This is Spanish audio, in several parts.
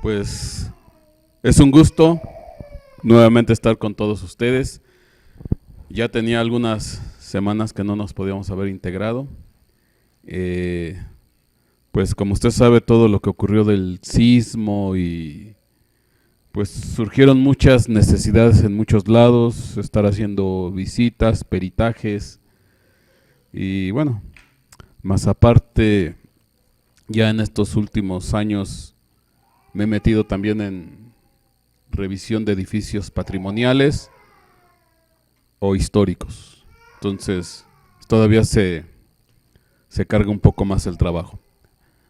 Pues es un gusto nuevamente estar con todos ustedes. Ya tenía algunas semanas que no nos podíamos haber integrado. Pues como usted sabe, todo lo que ocurrió del sismo y pues surgieron muchas necesidades en muchos lados, estar haciendo visitas, peritajes y bueno, más aparte ya en estos últimos años me he metido también en revisión de edificios patrimoniales o históricos. Entonces, todavía se carga un poco más el trabajo.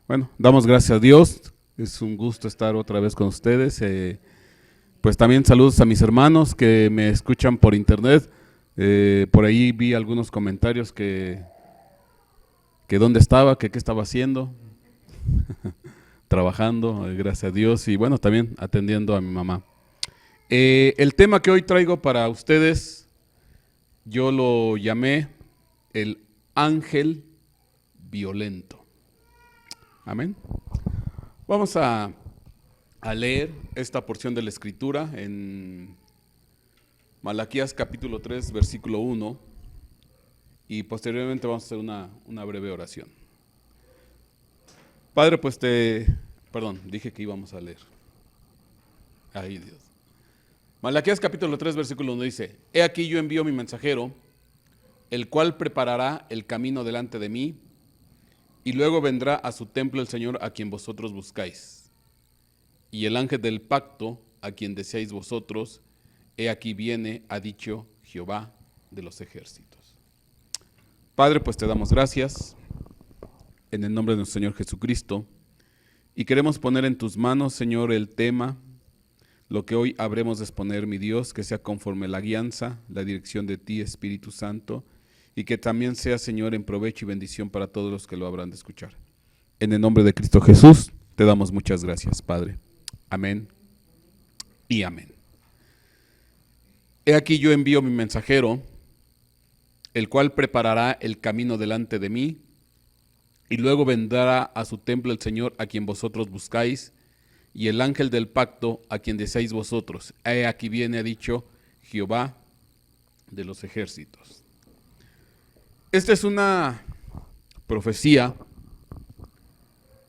Bueno, damos gracias a Dios. Es un gusto estar otra vez con ustedes. Pues también saludos a mis hermanos que me escuchan por internet. Por ahí vi algunos comentarios que dónde estaba, que qué estaba haciendo. Trabajando, gracias a Dios, y bueno, también atendiendo a mi mamá. El tema que hoy traigo para ustedes, yo lo llamé el ángel violento. Amén. Vamos a leer esta porción de la Escritura en Malaquías capítulo 3, versículo 1, y posteriormente vamos a hacer una breve oración. Padre, pues dije que íbamos a leer. Ay, Dios. Malaquías capítulo 3, versículo 1 dice: He aquí yo envío mi mensajero, el cual preparará el camino delante de mí, y luego vendrá a su templo el Señor a quien vosotros buscáis. Y el ángel del pacto, a quien deseáis vosotros, he aquí viene, ha dicho Jehová de los ejércitos. Padre, pues te damos gracias en el nombre de nuestro Señor Jesucristo, y queremos poner en tus manos, Señor, el tema, lo que hoy habremos de exponer, mi Dios, que sea conforme la guianza, la dirección de ti, Espíritu Santo, y que también sea, Señor, en provecho y bendición para todos los que lo habrán de escuchar. En el nombre de Cristo Jesús, te damos muchas gracias, Padre. Amén y amén. He aquí yo envío mi mensajero, el cual preparará el camino delante de mí, y luego vendrá a su templo el Señor a quien vosotros buscáis, y el ángel del pacto a quien deseáis vosotros. He aquí viene, ha dicho Jehová de los ejércitos. Esta es una profecía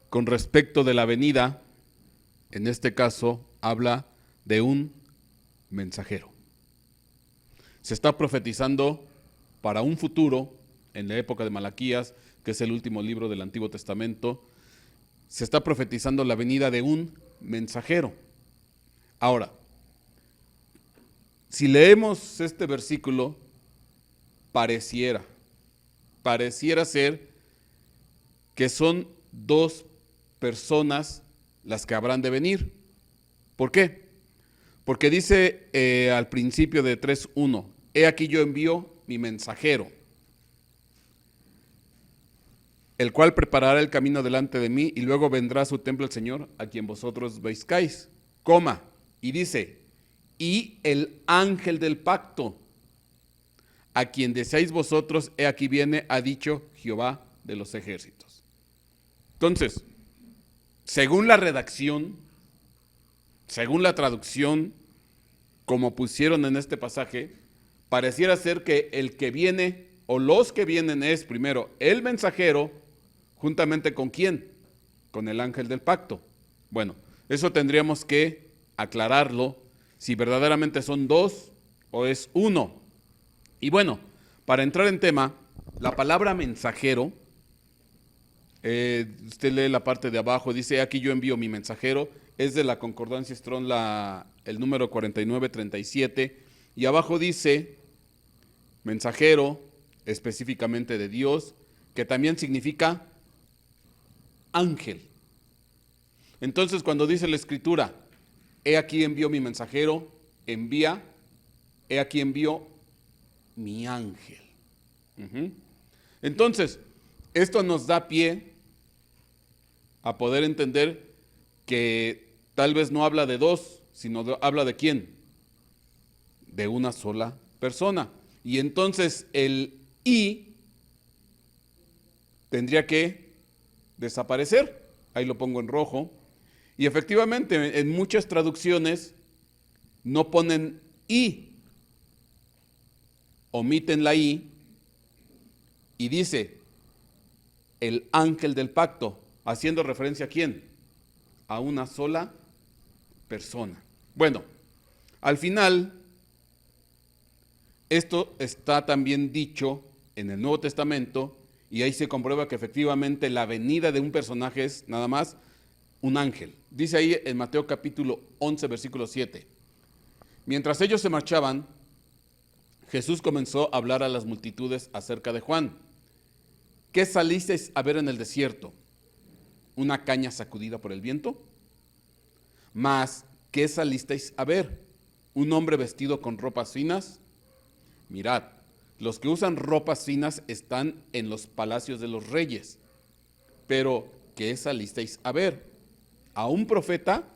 con respecto de la venida. En este caso habla de un mensajero. Se está profetizando para un futuro en la época de Malaquías, que es el último libro del Antiguo Testamento. Se está profetizando la venida de un mensajero. Ahora, si leemos este versículo, pareciera ser que son dos personas las que habrán de venir. ¿Por qué? Porque dice al principio de 3:1, he aquí yo envío mi mensajero, el cual preparará el camino delante de mí, y luego vendrá a su templo el Señor a quien vosotros buscáis, y dice, y el ángel del pacto, a quien deseáis vosotros, he aquí viene, ha dicho Jehová de los ejércitos. Entonces, según la redacción, según la traducción, como pusieron en este pasaje, pareciera ser que el que viene, o los que vienen, es primero el mensajero, juntamente con ¿quién? Con el ángel del pacto. Bueno, eso tendríamos que aclararlo, si verdaderamente son dos o es uno. Y bueno, para entrar en tema, la palabra mensajero, usted lee la parte de abajo, dice, aquí yo envío mi mensajero, es de la concordancia Strong, el número 4937, y abajo dice, mensajero, específicamente de Dios, que también significa ángel. Entonces, cuando dice la Escritura, he aquí envío mi mensajero, envía, he aquí envío mi ángel. Entonces, esto nos da pie a poder entender que tal vez no habla de dos, sino habla de ¿quién? De una sola persona. Y entonces el y tendría que desaparecer. Ahí lo pongo en rojo. Y efectivamente, en muchas traducciones no ponen y, omiten la y dice el ángel del pacto, haciendo referencia a quién, a una sola persona. Bueno, al final, esto está también dicho en el Nuevo Testamento y ahí se comprueba que efectivamente la venida de un personaje es nada más un ángel. Dice ahí en Mateo capítulo 11, versículo 7. Mientras ellos se marchaban, Jesús comenzó a hablar a las multitudes acerca de Juan. ¿Qué salisteis a ver en el desierto? ¿Una caña sacudida por el viento? Mas, ¿qué salisteis a ver? ¿Un hombre vestido con ropas finas? Mirad, los que usan ropas finas están en los palacios de los reyes. Pero, ¿qué salisteis a ver? ¿A un profeta?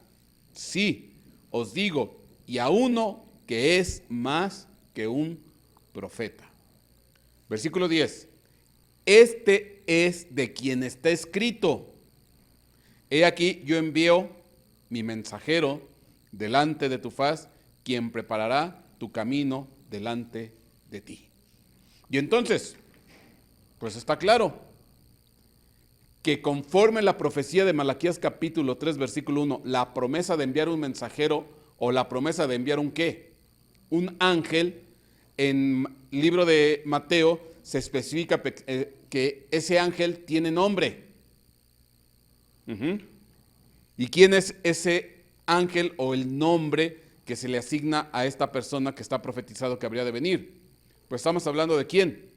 Sí, os digo, y a uno que es más que un profeta. Versículo 10. Este es de quien está escrito. He aquí, yo envío mi mensajero delante de tu faz, quien preparará tu camino delante de ti. Y entonces, pues está claro que conforme la profecía de Malaquías capítulo 3, versículo 1, la promesa de enviar un mensajero o la promesa de enviar un ¿qué? Un ángel, en el libro de Mateo se especifica que ese ángel tiene nombre. ¿Y quién es ese ángel o el nombre que se le asigna a esta persona que está profetizado que habría de venir? Pues estamos hablando de ¿quién?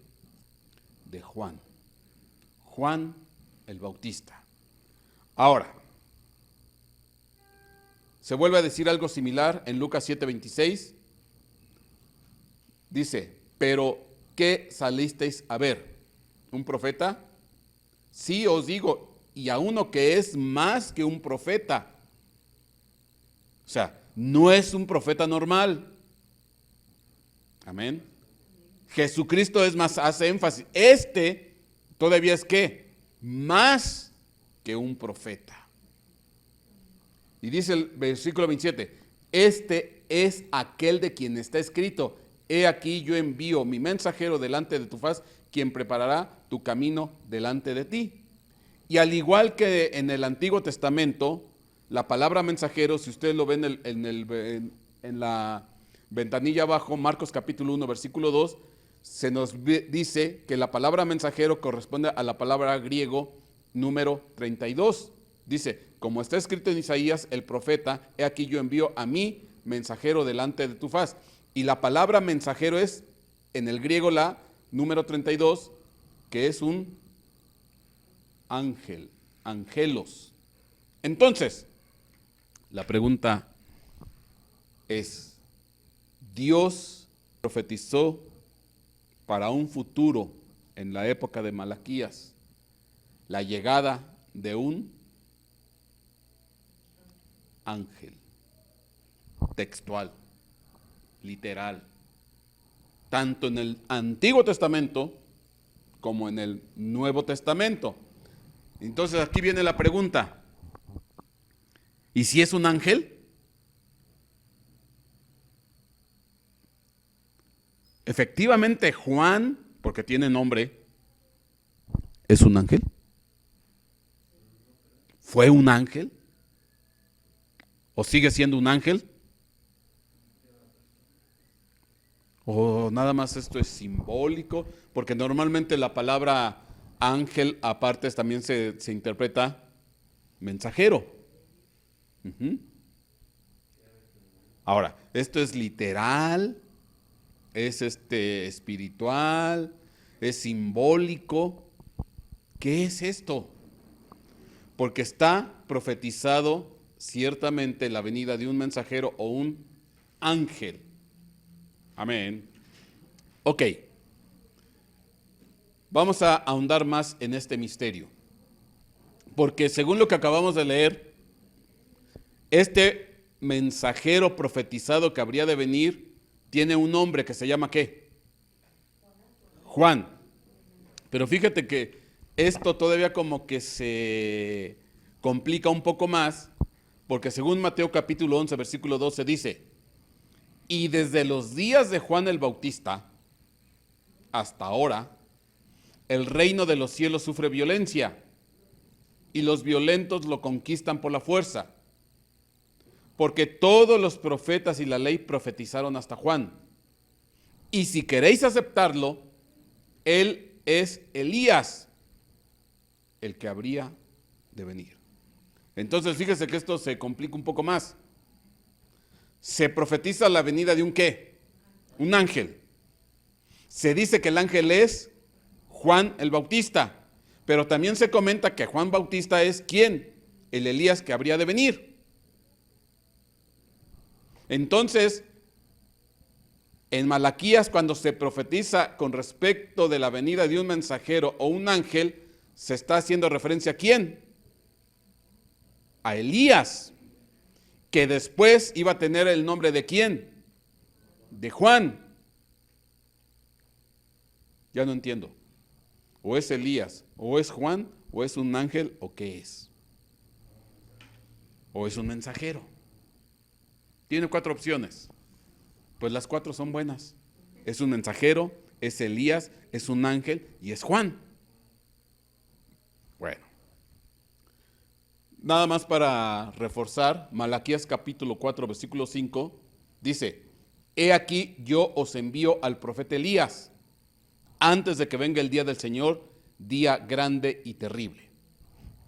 De Juan. Juan el Bautista. Ahora, se vuelve a decir algo similar en Lucas 7:26. Dice, pero ¿qué salisteis a ver? ¿Un profeta? Sí, os digo, y a uno que es más que un profeta. O sea, no es un profeta normal. Amén. Jesucristo es más, hace énfasis. Este todavía es ¿qué? Más que un profeta. Y dice el versículo 27, este es aquel de quien está escrito, he aquí yo envío mi mensajero delante de tu faz, quien preparará tu camino delante de ti. Y al igual que en el Antiguo Testamento, la palabra mensajero, si ustedes lo ven en la ventanilla abajo, Marcos capítulo 1, versículo 2, se nos dice que la palabra mensajero corresponde a la palabra griego número 32. Dice, como está escrito en Isaías, el profeta, he aquí yo envío a mi mensajero delante de tu faz. Y la palabra mensajero es, en el griego la número 32, que es un ángel, angelos. Entonces, la pregunta es, ¿Dios profetizó para un futuro en la época de Malaquías la llegada de un ángel? Textual, literal, tanto en el Antiguo Testamento como en el Nuevo Testamento. Entonces aquí viene la pregunta, ¿y si es un ángel? Efectivamente Juan, porque tiene nombre, ¿es un ángel? ¿Fue un ángel? ¿O sigue siendo un ángel? ¿O nada más esto es simbólico? Porque normalmente la palabra ángel aparte también se interpreta mensajero. Ahora, ¿esto es literal? ¿Es espiritual? ¿Es simbólico? ¿Qué es esto? Porque está profetizado ciertamente la venida de un mensajero o un ángel. Amén. Ok. Vamos a ahondar más en este misterio. Porque según lo que acabamos de leer, este mensajero profetizado que habría de venir tiene un nombre que se llama ¿qué? Juan. Pero fíjate que esto todavía como que se complica un poco más, Porque según Mateo capítulo 11, versículo 12 dice, y desde los días de Juan el Bautista hasta ahora, el reino de los cielos sufre violencia y los violentos lo conquistan por la fuerza. Porque todos los profetas y la ley profetizaron hasta Juan. Y si queréis aceptarlo, él es Elías, el que habría de venir. Entonces fíjese que esto se complica un poco más. Se profetiza la venida de un ¿qué? Un ángel. Se dice que el ángel es Juan el Bautista, pero también se comenta que Juan Bautista es ¿quién? El Elías que habría de venir. Entonces, en Malaquías, cuando se profetiza con respecto de la venida de un mensajero o un ángel, se está haciendo referencia ¿a quién? A Elías, que después iba a tener el nombre de ¿quién? De Juan. Ya no entiendo. O es Elías, o es Juan, o es un ángel, o qué es. O es un mensajero. Tiene 4 opciones. Pues las 4 son buenas. Es un mensajero, es Elías, es un ángel y es Juan. Bueno. Nada más para reforzar, Malaquías capítulo 4, versículo 5, dice, he aquí yo os envío al profeta Elías, antes de que venga el día del Señor, día grande y terrible.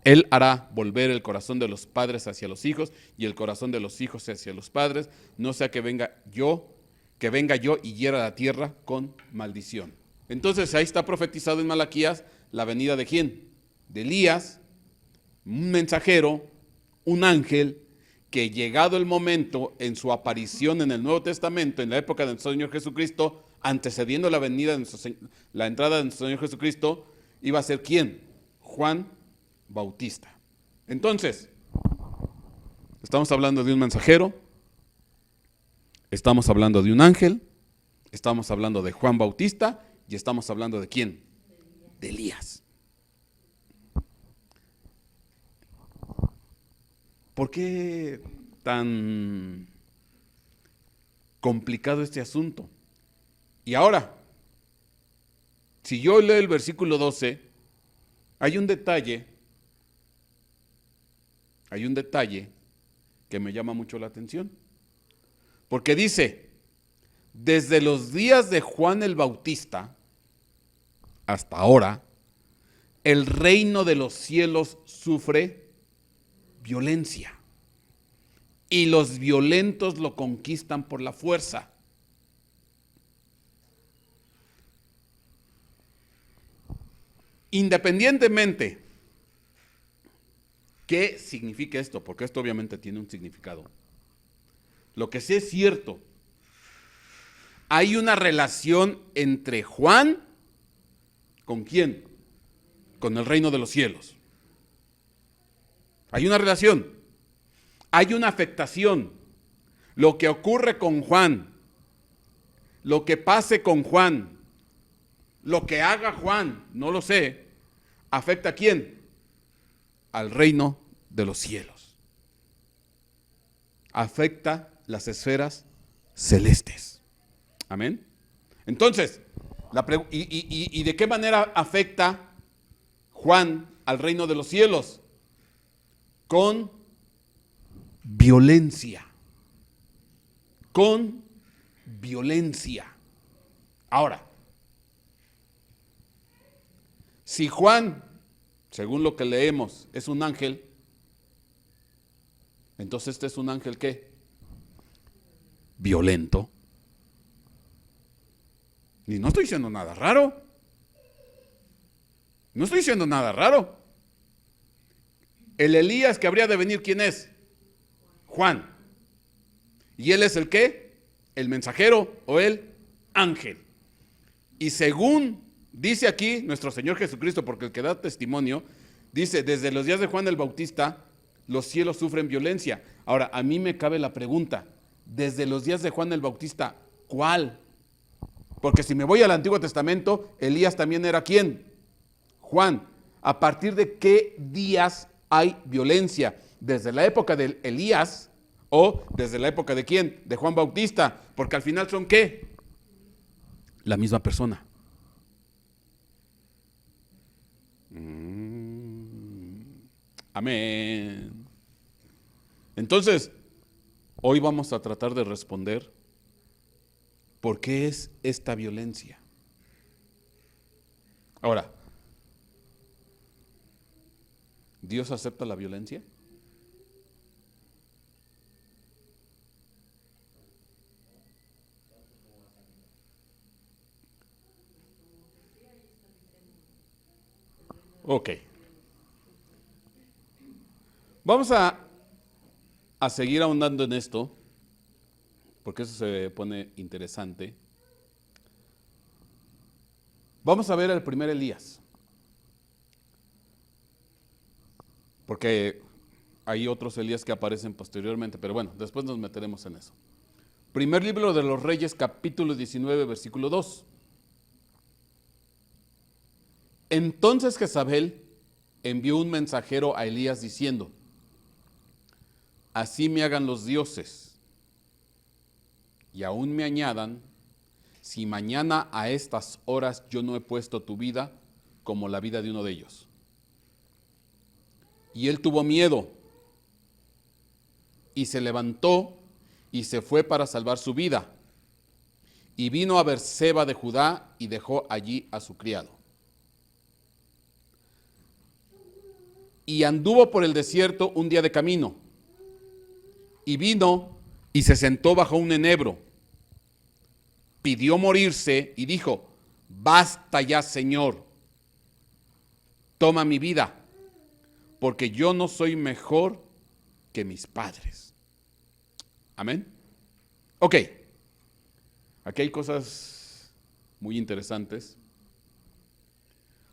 Él hará volver el corazón de los padres hacia los hijos y el corazón de los hijos hacia los padres, no sea que venga yo y hiera la tierra con maldición. Entonces ahí está profetizado en Malaquías la venida de ¿quién? De Elías, un mensajero, un ángel, que llegado el momento en su aparición en el Nuevo Testamento, en la época de nuestro Señor Jesucristo, antecediendo la venida de la entrada de nuestro Señor Jesucristo, iba a ser ¿quién? Juan Bautista. Entonces, estamos hablando de un mensajero, estamos hablando de un ángel, estamos hablando de Juan Bautista y estamos hablando de ¿quién? De Elías. ¿Por qué tan complicado este asunto? Y ahora, si yo leo el versículo 12, hay un detalle que me llama mucho la atención. Porque dice, desde los días de Juan el Bautista hasta ahora, el reino de los cielos sufre violencia y los violentos lo conquistan por la fuerza. Independientemente, ¿qué significa esto? Porque esto obviamente tiene un significado. Lo que sí es cierto, hay una relación entre Juan, ¿con quién? Con el reino de los cielos. Hay una relación, hay una afectación. Lo que ocurre con Juan, lo que pase con Juan, lo que haga Juan, no lo sé, ¿afecta a quién? Al reino de los cielos. Afecta las esferas celestes. Amén. Entonces, ¿y de qué manera afecta Juan al reino de los cielos? Con violencia. Con violencia. Ahora, si Juan, según lo que leemos, es un ángel, entonces este es un ángel ¿qué? Violento. Y no estoy diciendo nada raro. No estoy diciendo nada raro. El Elías que habría de venir, ¿quién es? Juan. ¿Y él es el qué? El mensajero o el ángel. Y según dice aquí nuestro Señor Jesucristo, porque el que da testimonio, dice, desde los días de Juan el Bautista, los cielos sufren violencia. Ahora, a mí me cabe la pregunta, desde los días de Juan el Bautista, ¿cuál? Porque si me voy al Antiguo Testamento, Elías también era ¿quién? Juan. ¿A partir de qué días hay violencia? desde la época de Elías o desde la época de quién, de Juan Bautista, porque al final son ¿qué? La misma persona. Amén. Entonces, hoy vamos a tratar de responder por qué es esta violencia. Ahora, ¿Dios acepta la violencia? Ok. Vamos a seguir ahondando en esto, porque eso se pone interesante. Vamos a ver el primer Elías, porque hay otros Elías que aparecen posteriormente, pero bueno, después nos meteremos en eso. Primer libro de los Reyes, capítulo 19, versículo 2. Entonces Jezabel envió un mensajero a Elías diciendo: así me hagan los dioses y aún me añadan, si mañana a estas horas yo no he puesto tu vida como la vida de uno de ellos. Y él tuvo miedo y se levantó y se fue para salvar su vida. Y vino a Berseba de Judá y dejó allí a su criado. Y anduvo por el desierto un día de camino. Y vino y se sentó bajo un enebro. Pidió morirse y dijo: basta ya, Señor, toma mi vida, porque yo no soy mejor que mis padres. Amén. Ok, aquí hay cosas muy interesantes,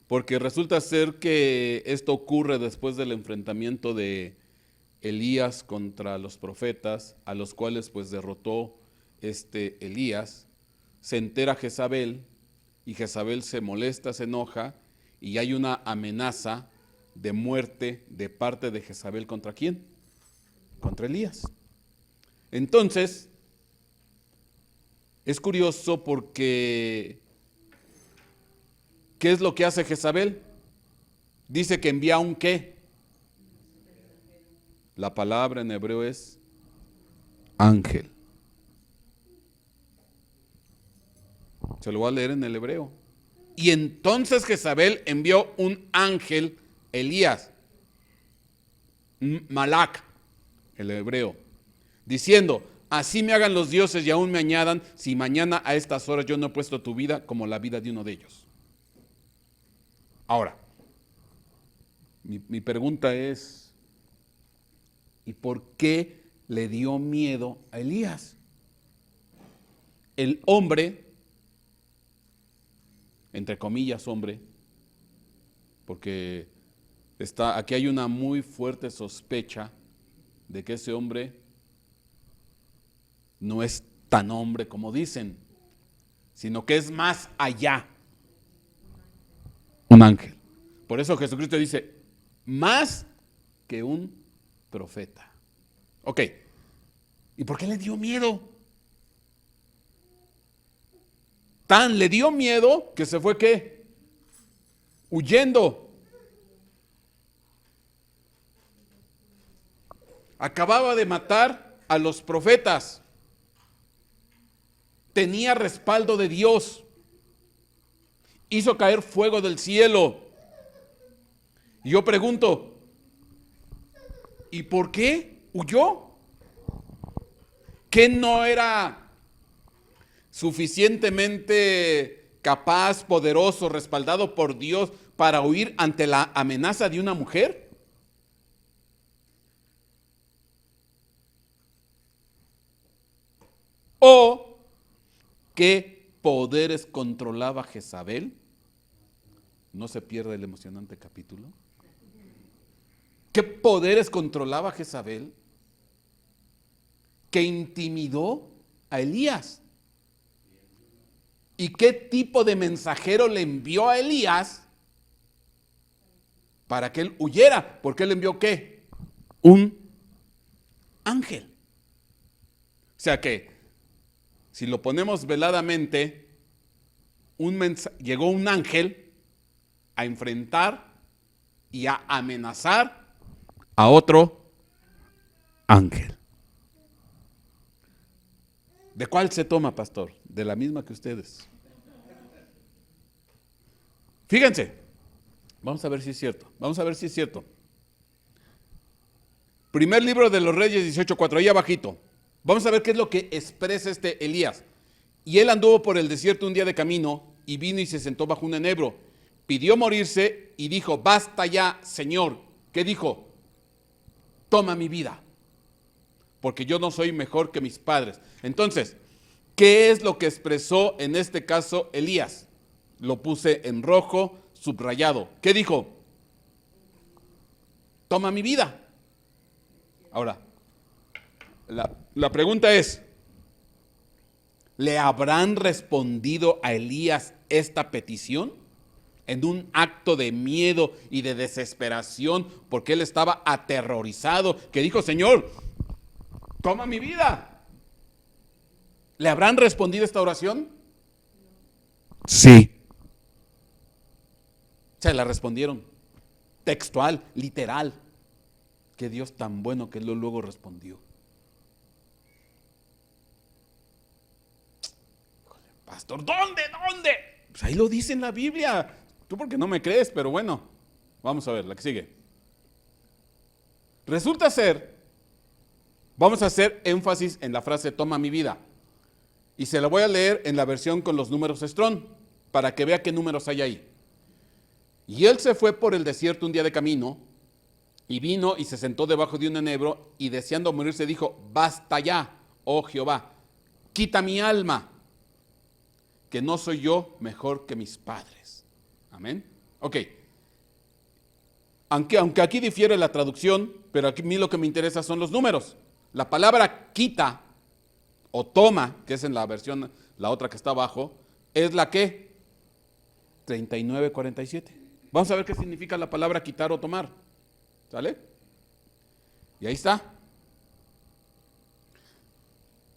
porque resulta ser que esto ocurre después del enfrentamiento de Elías contra los profetas, a los cuales pues derrotó Elías. Se entera Jezabel y Jezabel se molesta, se enoja y hay una amenaza de muerte de parte de Jezabel. ¿Contra quién? Contra Elías. Entonces, es curioso porque ¿qué es lo que hace Jezabel? Dice que envía un ¿qué? La palabra en hebreo es ángel. Se lo voy a leer en el hebreo. Y entonces Jezabel envió un ángel, Elías, Malak, el hebreo, diciendo: así me hagan los dioses y aún me añadan, si mañana a estas horas yo no he puesto tu vida como la vida de uno de ellos. Ahora, mi pregunta es: ¿y por qué le dio miedo a Elías? El hombre, entre comillas hombre, porque aquí hay una muy fuerte sospecha de que ese hombre no es tan hombre como dicen, sino que es más allá, un ángel. Por eso Jesucristo dice: más que un profeta. Ok, ¿y por qué le dio miedo? Tan le dio miedo que se fue ¿qué? Huyendo. Acababa de matar a los profetas. Tenía respaldo de Dios. Hizo caer fuego del cielo. Y yo pregunto: ¿y por qué huyó? ¿Que no era suficientemente capaz, poderoso, respaldado por Dios para huir ante la amenaza de una mujer? ¿O qué poderes controlaba Jezabel? No se pierde el emocionante capítulo. ¿Qué poderes controlaba Jezabel que intimidó a Elías? ¿Y qué tipo de mensajero le envió a Elías para que él huyera? Porque él envió ¿qué? Un ángel. O sea que, si lo ponemos veladamente, llegó un ángel a enfrentar y a amenazar a otro ángel. ¿De cuál se toma, pastor? De la misma que ustedes. Fíjense, vamos a ver si es cierto. Primer libro de los Reyes 18:4, ahí abajito. Vamos a ver qué es lo que expresa Elías. Y él anduvo por el desierto un día de camino y vino y se sentó bajo un enebro. Pidió morirse y dijo: basta ya, Señor. ¿Qué dijo? Toma mi vida, porque yo no soy mejor que mis padres. Entonces, ¿qué es lo que expresó en este caso Elías? Lo puse en rojo, subrayado. ¿Qué dijo? Toma mi vida. Ahora, la pregunta es, ¿le habrán respondido a Elías esta petición? En un acto de miedo y de desesperación, porque él estaba aterrorizado, que dijo: Señor, toma mi vida. ¿Le habrán respondido esta oración? Sí. Se la respondieron. Textual, literal. Qué Dios tan bueno que él luego respondió. Pastor, ¿dónde? Pues ahí lo dice en la Biblia. Tú porque no me crees, pero bueno. Vamos a ver, la que sigue. Resulta ser, vamos a hacer énfasis en la frase toma mi vida. Y se la voy a leer en la versión con los números Strong, para que vea qué números hay ahí. Y él se fue por el desierto un día de camino, y vino y se sentó debajo de un enebro, y deseando morirse dijo: basta ya, oh Jehová, quita mi alma, que no soy yo mejor que mis padres. Amén. Ok. Aunque aquí difiere la traducción, pero aquí a mí lo que me interesa son los números. La palabra quita o toma, que es en la versión, la otra que está abajo, es la que 39:47. Vamos a ver qué significa la palabra quitar o tomar. ¿Sale? Y ahí está.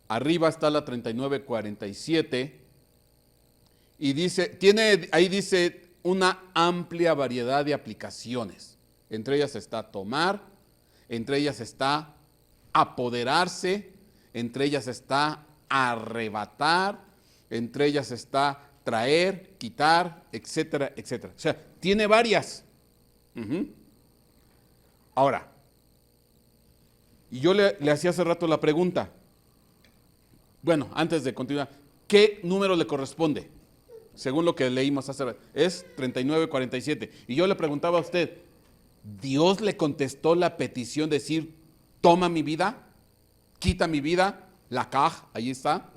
Arriba está la 39:47 y dice, ahí dice una amplia variedad de aplicaciones. Entre ellas está tomar, entre ellas está apoderarse, entre ellas está arrebatar, entre ellas está traer, quitar, etcétera, etcétera. O sea, tiene varias. Ahora, y yo le hacía hace rato la pregunta, bueno, antes de continuar, ¿qué número le corresponde? Según lo que leímos hace rato, es 39:47. Y yo le preguntaba a usted, ¿Dios le contestó la petición de decir, toma mi vida, quita mi vida, la caj, ahí está?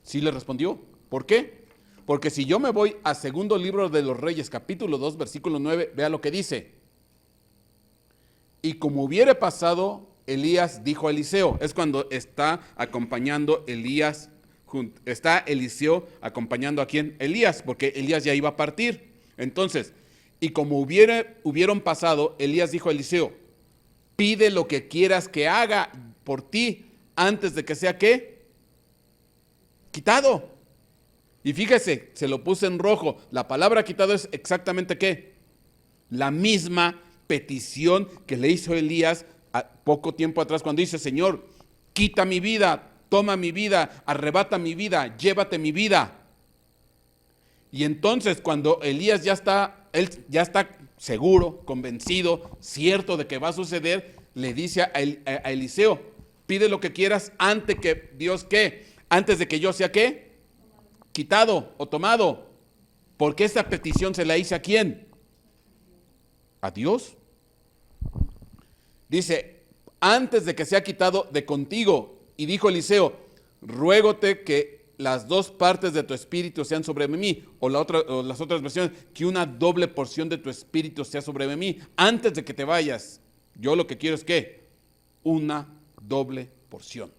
Sí le respondió. ¿Por qué? Porque si yo me voy a segundo libro de los Reyes, capítulo 2, versículo 9, vea lo que dice. Y como hubiere pasado, Elías dijo a Eliseo, es cuando está acompañando Elías, está Eliseo acompañando a quién? Elías, porque Elías ya iba a partir. Entonces, y como hubieron pasado, Elías dijo a Eliseo, pide lo que quieras que haga por ti antes de que sea ¿qué? Quitado. Y fíjese, se lo puse en rojo, la palabra quitado es exactamente ¿qué? La misma petición que le hizo Elías poco tiempo atrás cuando dice, Señor, quita mi vida, toma mi vida, arrebata mi vida, llévate mi vida. Y entonces cuando Elías él ya está seguro, convencido, cierto de que va a suceder, le dice a Eliseo, pide lo que quieras antes que Dios ¿qué? Antes de que yo sea ¿qué? Quitado o tomado. Porque esta petición se la hice ¿a quién? A Dios. Dice, antes de que sea quitado de contigo. Y dijo Eliseo, ruégote que las dos partes de tu espíritu sean sobre mí. O las otras versiones, que una doble porción de tu espíritu sea sobre mí. Antes de que te vayas, yo lo que quiero es que una doble porción.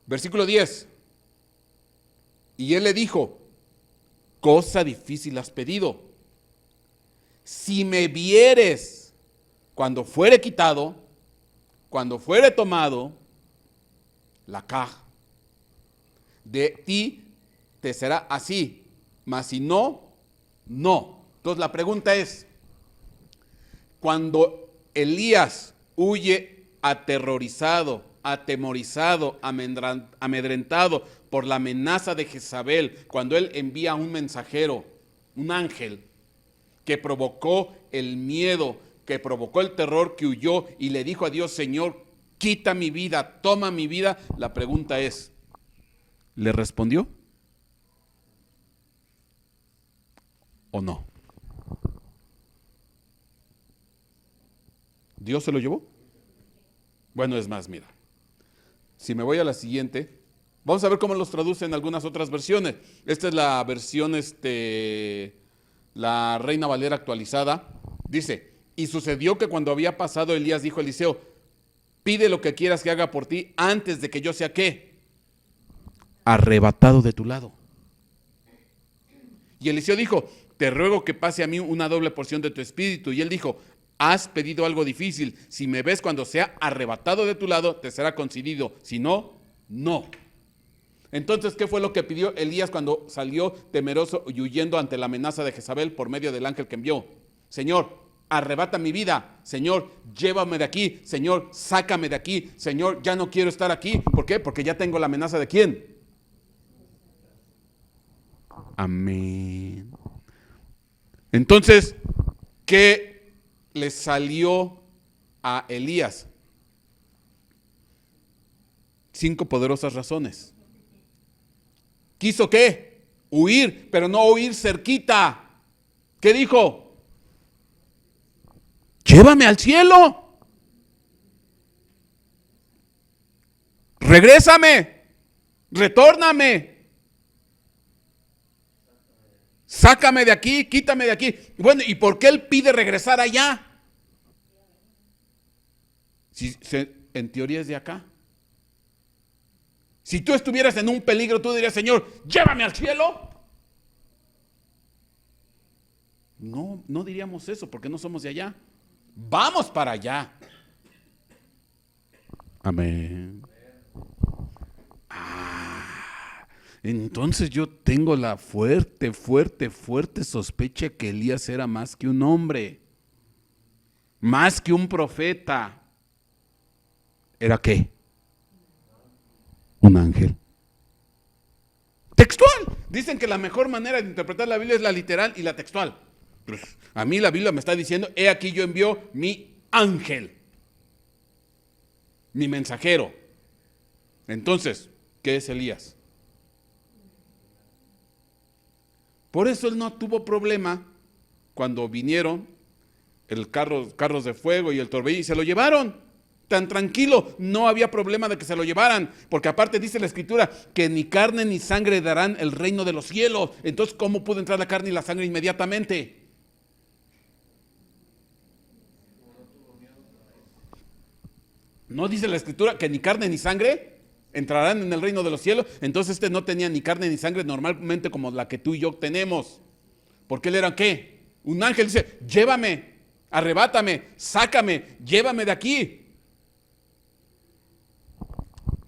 Versículo 10. Y él le dijo, cosa difícil has pedido. Si me vieres cuando fuere quitado, cuando fuere tomado la caja, de ti te será así, mas si no, no. Entonces la pregunta es, cuando Elías huye aterrorizado, atemorizado, amedrentado por la amenaza de Jezabel, cuando él envía un mensajero, un ángel, que provocó el miedo, que provocó el terror, que huyó y le dijo a Dios: Señor, quita mi vida, toma mi vida. La pregunta es, ¿le respondió o no? ¿Dios se lo llevó? Bueno, es más, mira, si me voy a la siguiente, vamos a ver cómo los traducen algunas otras versiones. Esta es la versión, la Reina Valera actualizada. Dice: y sucedió que cuando había pasado, Elías dijo a Eliseo: pide lo que quieras que haga por ti antes de que yo sea, ¿qué? Arrebatado de tu lado. Y Eliseo dijo: te ruego que pase a mí una doble porción de tu espíritu. Y él dijo: has pedido algo difícil. Si me ves cuando sea arrebatado de tu lado, te será concedido. Si no, no. Entonces, ¿qué fue lo que pidió Elías cuando salió temeroso y huyendo ante la amenaza de Jezabel por medio del ángel que envió? Señor, arrebata mi vida. Señor, llévame de aquí. Señor, sácame de aquí. Señor, ya no quiero estar aquí. ¿Por qué? Porque ya tengo la amenaza de ¿quién? Amén. Entonces, ¿qué le salió a Elías? 5 poderosas razones. ¿Quiso qué? Huir, pero no huir cerquita. ¿Qué dijo? Llévame al cielo. Regrésame. Retórname. Sácame de aquí, quítame de aquí. Bueno, ¿y por qué él pide regresar allá? Si en teoría es de acá. Si tú estuvieras en un peligro, tú dirías: Señor, llévame al cielo. No, no diríamos eso porque no somos de allá. Vamos para allá. Amén. Entonces yo tengo la fuerte sospecha que Elías era más que un hombre, más que un profeta. ¿Era qué? Un ángel. Textual. Dicen que la mejor manera de interpretar la Biblia es la literal y la textual. Pues a mí la Biblia me está diciendo: he aquí yo envío mi ángel, mi mensajero. Entonces, ¿qué es Elías? Por eso él no tuvo problema cuando vinieron carros de fuego y el torbellino y se lo llevaron. Tan tranquilo, no había problema de que se lo llevaran, porque aparte dice la escritura que ni carne ni sangre darán el reino de los cielos. Entonces, ¿cómo pudo entrar la carne y la sangre inmediatamente? ¿No dice la escritura que ni carne ni sangre entrarán en el reino de los cielos? Entonces no tenía ni carne ni sangre normalmente como la que tú y yo tenemos. Porque él era ¿qué? Un ángel. Dice: llévame, arrebátame, sácame, llévame de aquí.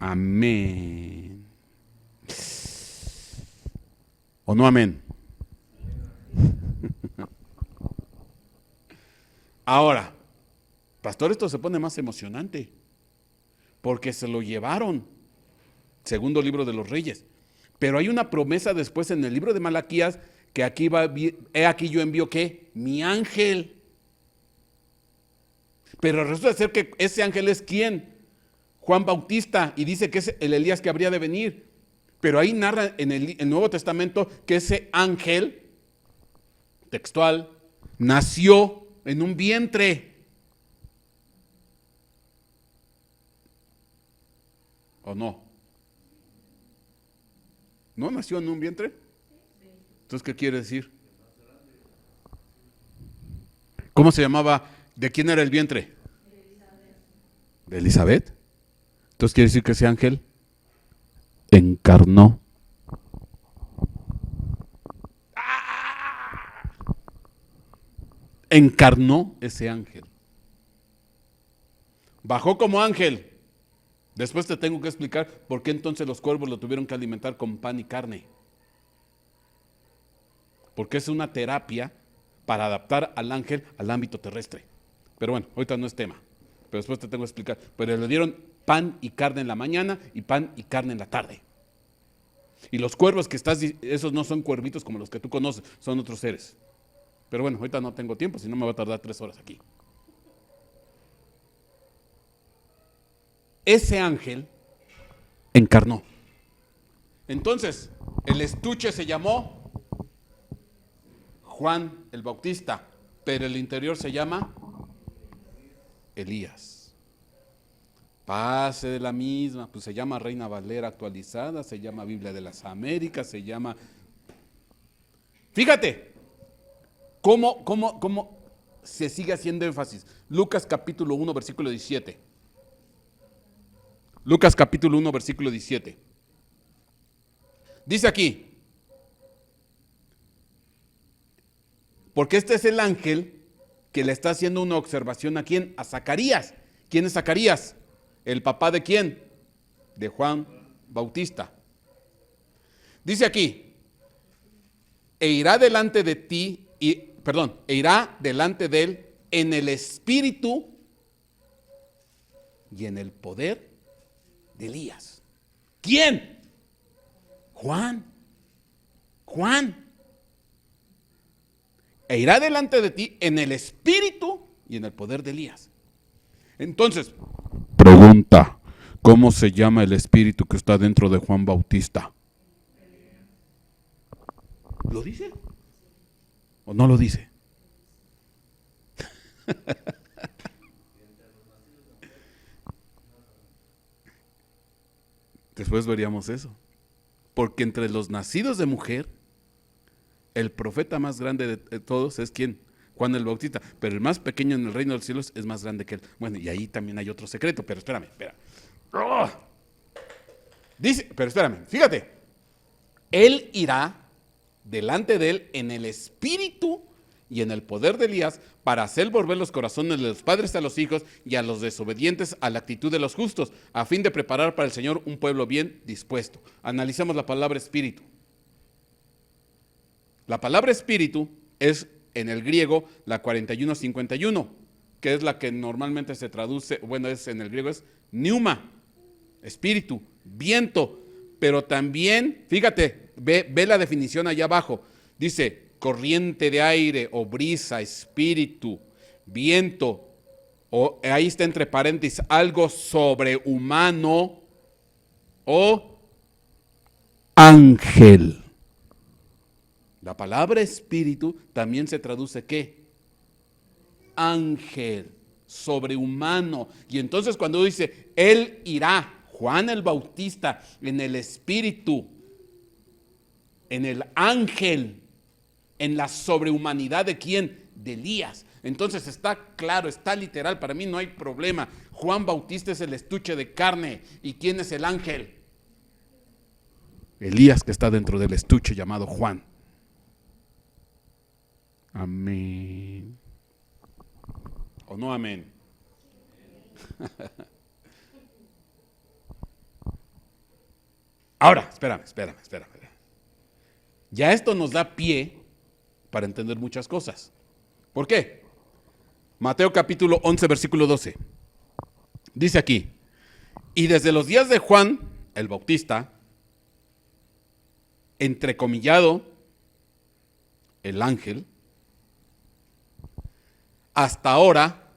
Amén. ¿O no amén? Ahora, pastor, esto se pone más emocionante, porque se lo llevaron, segundo libro de los Reyes. Pero hay una promesa después en el libro de Malaquías, que aquí va: he aquí yo envío ¿qué? Mi ángel. Pero resulta ser que ese ángel es ¿quién? Juan Bautista, y dice que es el Elías que habría de venir. Pero ahí narra en el Nuevo Testamento que ese ángel, textual, nació en un vientre. ¿O no? ¿No nació en un vientre? Entonces, ¿qué quiere decir? ¿Cómo se llamaba? ¿De quién era el vientre? ¿De Elizabeth? Entonces quiere decir que ese ángel encarnó. Encarnó ese ángel. Bajó como ángel. Después te tengo que explicar por qué entonces los cuervos lo tuvieron que alimentar con pan y carne. Porque es una terapia para adaptar al ángel al ámbito terrestre. Pero bueno, ahorita no es tema. Pero después te tengo que explicar. Pero le dieron pan y carne en la mañana y pan y carne en la tarde. Y los cuervos que estás, esos no son cuervitos como los que tú conoces, son otros seres. Pero bueno, ahorita no tengo tiempo, si no me va a tardar 3 horas aquí. Ese ángel encarnó. Entonces, el estuche se llamó Juan el Bautista, pero el interior se llama Elías. Pase de la misma, pues se llama Reina Valera actualizada, se llama Biblia de las Américas, se llama... Fíjate, cómo se sigue haciendo énfasis. Lucas capítulo 1, versículo 17. Lucas capítulo 1, versículo 17. Dice aquí, porque este es el ángel que le está haciendo una observación a quién, a Zacarías. ¿Quién es Zacarías? ¿El papá de quién? De Juan Bautista. Dice aquí, e irá delante de él en el espíritu y en el poder de Elías. ¿Quién? Juan. E irá delante de ti en el espíritu y en el poder de Elías. Entonces, pregunta, ¿cómo se llama el espíritu que está dentro de Juan Bautista? ¿Lo dice? ¿O no lo dice? Después veríamos eso. Porque entre los nacidos de mujer, el profeta más grande de todos es ¿quién? Juan el Bautista. Pero el más pequeño en el reino de los cielos es más grande que él. Bueno, y ahí también hay otro secreto, pero espérame. ¡Oh! Dice, pero espérame, fíjate. Él irá delante de él en el espíritu y en el poder de Elías para hacer volver los corazones de los padres a los hijos y a los desobedientes a la actitud de los justos, a fin de preparar para el Señor un pueblo bien dispuesto. Analicemos la palabra espíritu. La palabra espíritu es en el griego la 4151, que es la que normalmente se traduce, bueno, es en el griego es pneuma, espíritu, viento, pero también, fíjate, ve la definición allá abajo, dice corriente de aire o brisa, espíritu, viento, o ahí está entre paréntesis, algo sobrehumano o ángel. La palabra espíritu también se traduce ¿qué? Ángel, sobrehumano. Y entonces cuando dice, él irá, Juan el Bautista, en el espíritu, en el ángel, en la sobrehumanidad de quién? De Elías. Entonces está claro, está literal, para mí no hay problema. Juan Bautista es el estuche de carne. ¿Y quién es el ángel? Elías, que está dentro del estuche llamado Juan. Amén. ¿O no amén? Ahora, espérame. Ya esto nos da pie para entender muchas cosas. ¿Por qué? Mateo capítulo 11, versículo 12. Dice aquí, y desde los días de Juan el Bautista, entrecomillado, el ángel, hasta ahora,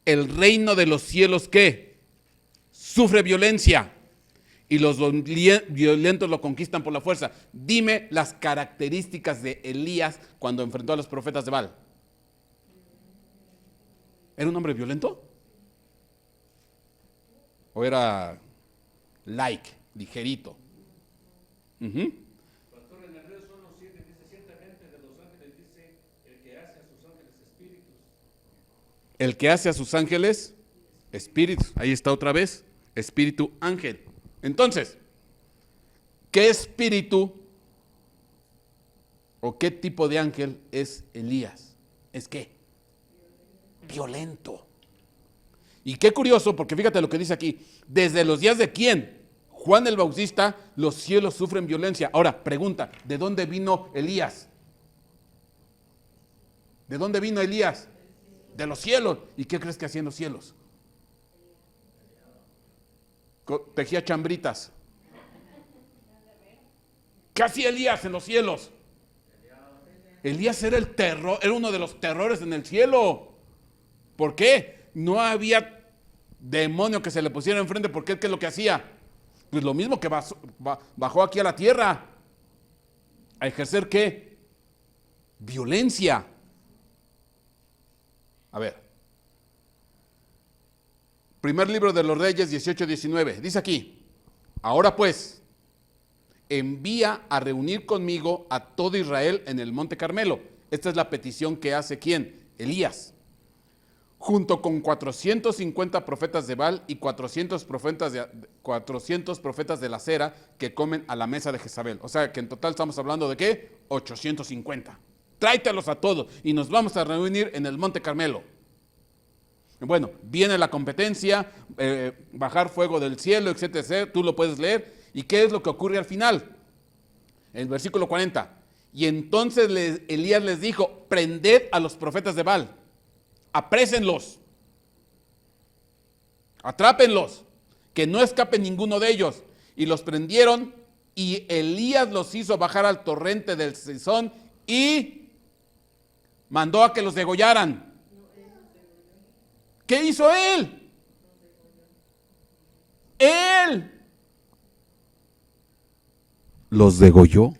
el reino de los cielos, ¿qué? Sufre violencia y los violentos lo conquistan por la fuerza. Dime las características de Elías cuando enfrentó a los profetas de Baal. ¿Era un hombre violento? ¿O era ligerito? Pastor, en Hebreos 1:7 dice, ciertamente de los ángeles dice, el que hace a sus ángeles espíritus. El que hace a sus ángeles espíritus. Ahí está otra vez, espíritu ángel. Entonces, ¿qué espíritu o qué tipo de ángel es Elías? ¿Es qué? Violento. Y qué curioso, porque fíjate lo que dice aquí. ¿Desde los días de quién? Juan el Bautista, los cielos sufren violencia. Ahora, pregunta, ¿de dónde vino Elías? ¿De dónde vino Elías? De los cielos. ¿Y qué crees que hacía en los cielos? Tejía chambritas. ¿Qué hacía Elías en los cielos? Elías era el terror, era uno de los terrores en el cielo. ¿Por qué? No había demonio que se le pusiera enfrente, porque ¿qué es lo que hacía? Pues lo mismo que bajó aquí a la tierra. ¿A ejercer qué? Violencia. A ver. Primer libro de los Reyes 18-19. Dice aquí: ahora pues, envía a reunir conmigo a todo Israel en el monte Carmelo. Esta es la petición que hace ¿quién? Elías. Junto con 450 profetas de Baal y 400 profetas de la Cera que comen a la mesa de Jezabel. O sea que en total estamos hablando de ¿qué? 850. Tráetelos a todos y nos vamos a reunir en el monte Carmelo. Bueno, viene la competencia, bajar fuego del cielo, etcétera, tú lo puedes leer. ¿Y qué es lo que ocurre al final? El versículo 40. Y entonces Elías les dijo: prended a los profetas de Baal, aprésenlos, atrápenlos, que no escape ninguno de ellos. Y los prendieron, y Elías los hizo bajar al torrente del Cisón y mandó a que los degollaran. ¿Qué hizo él? Él los degolló.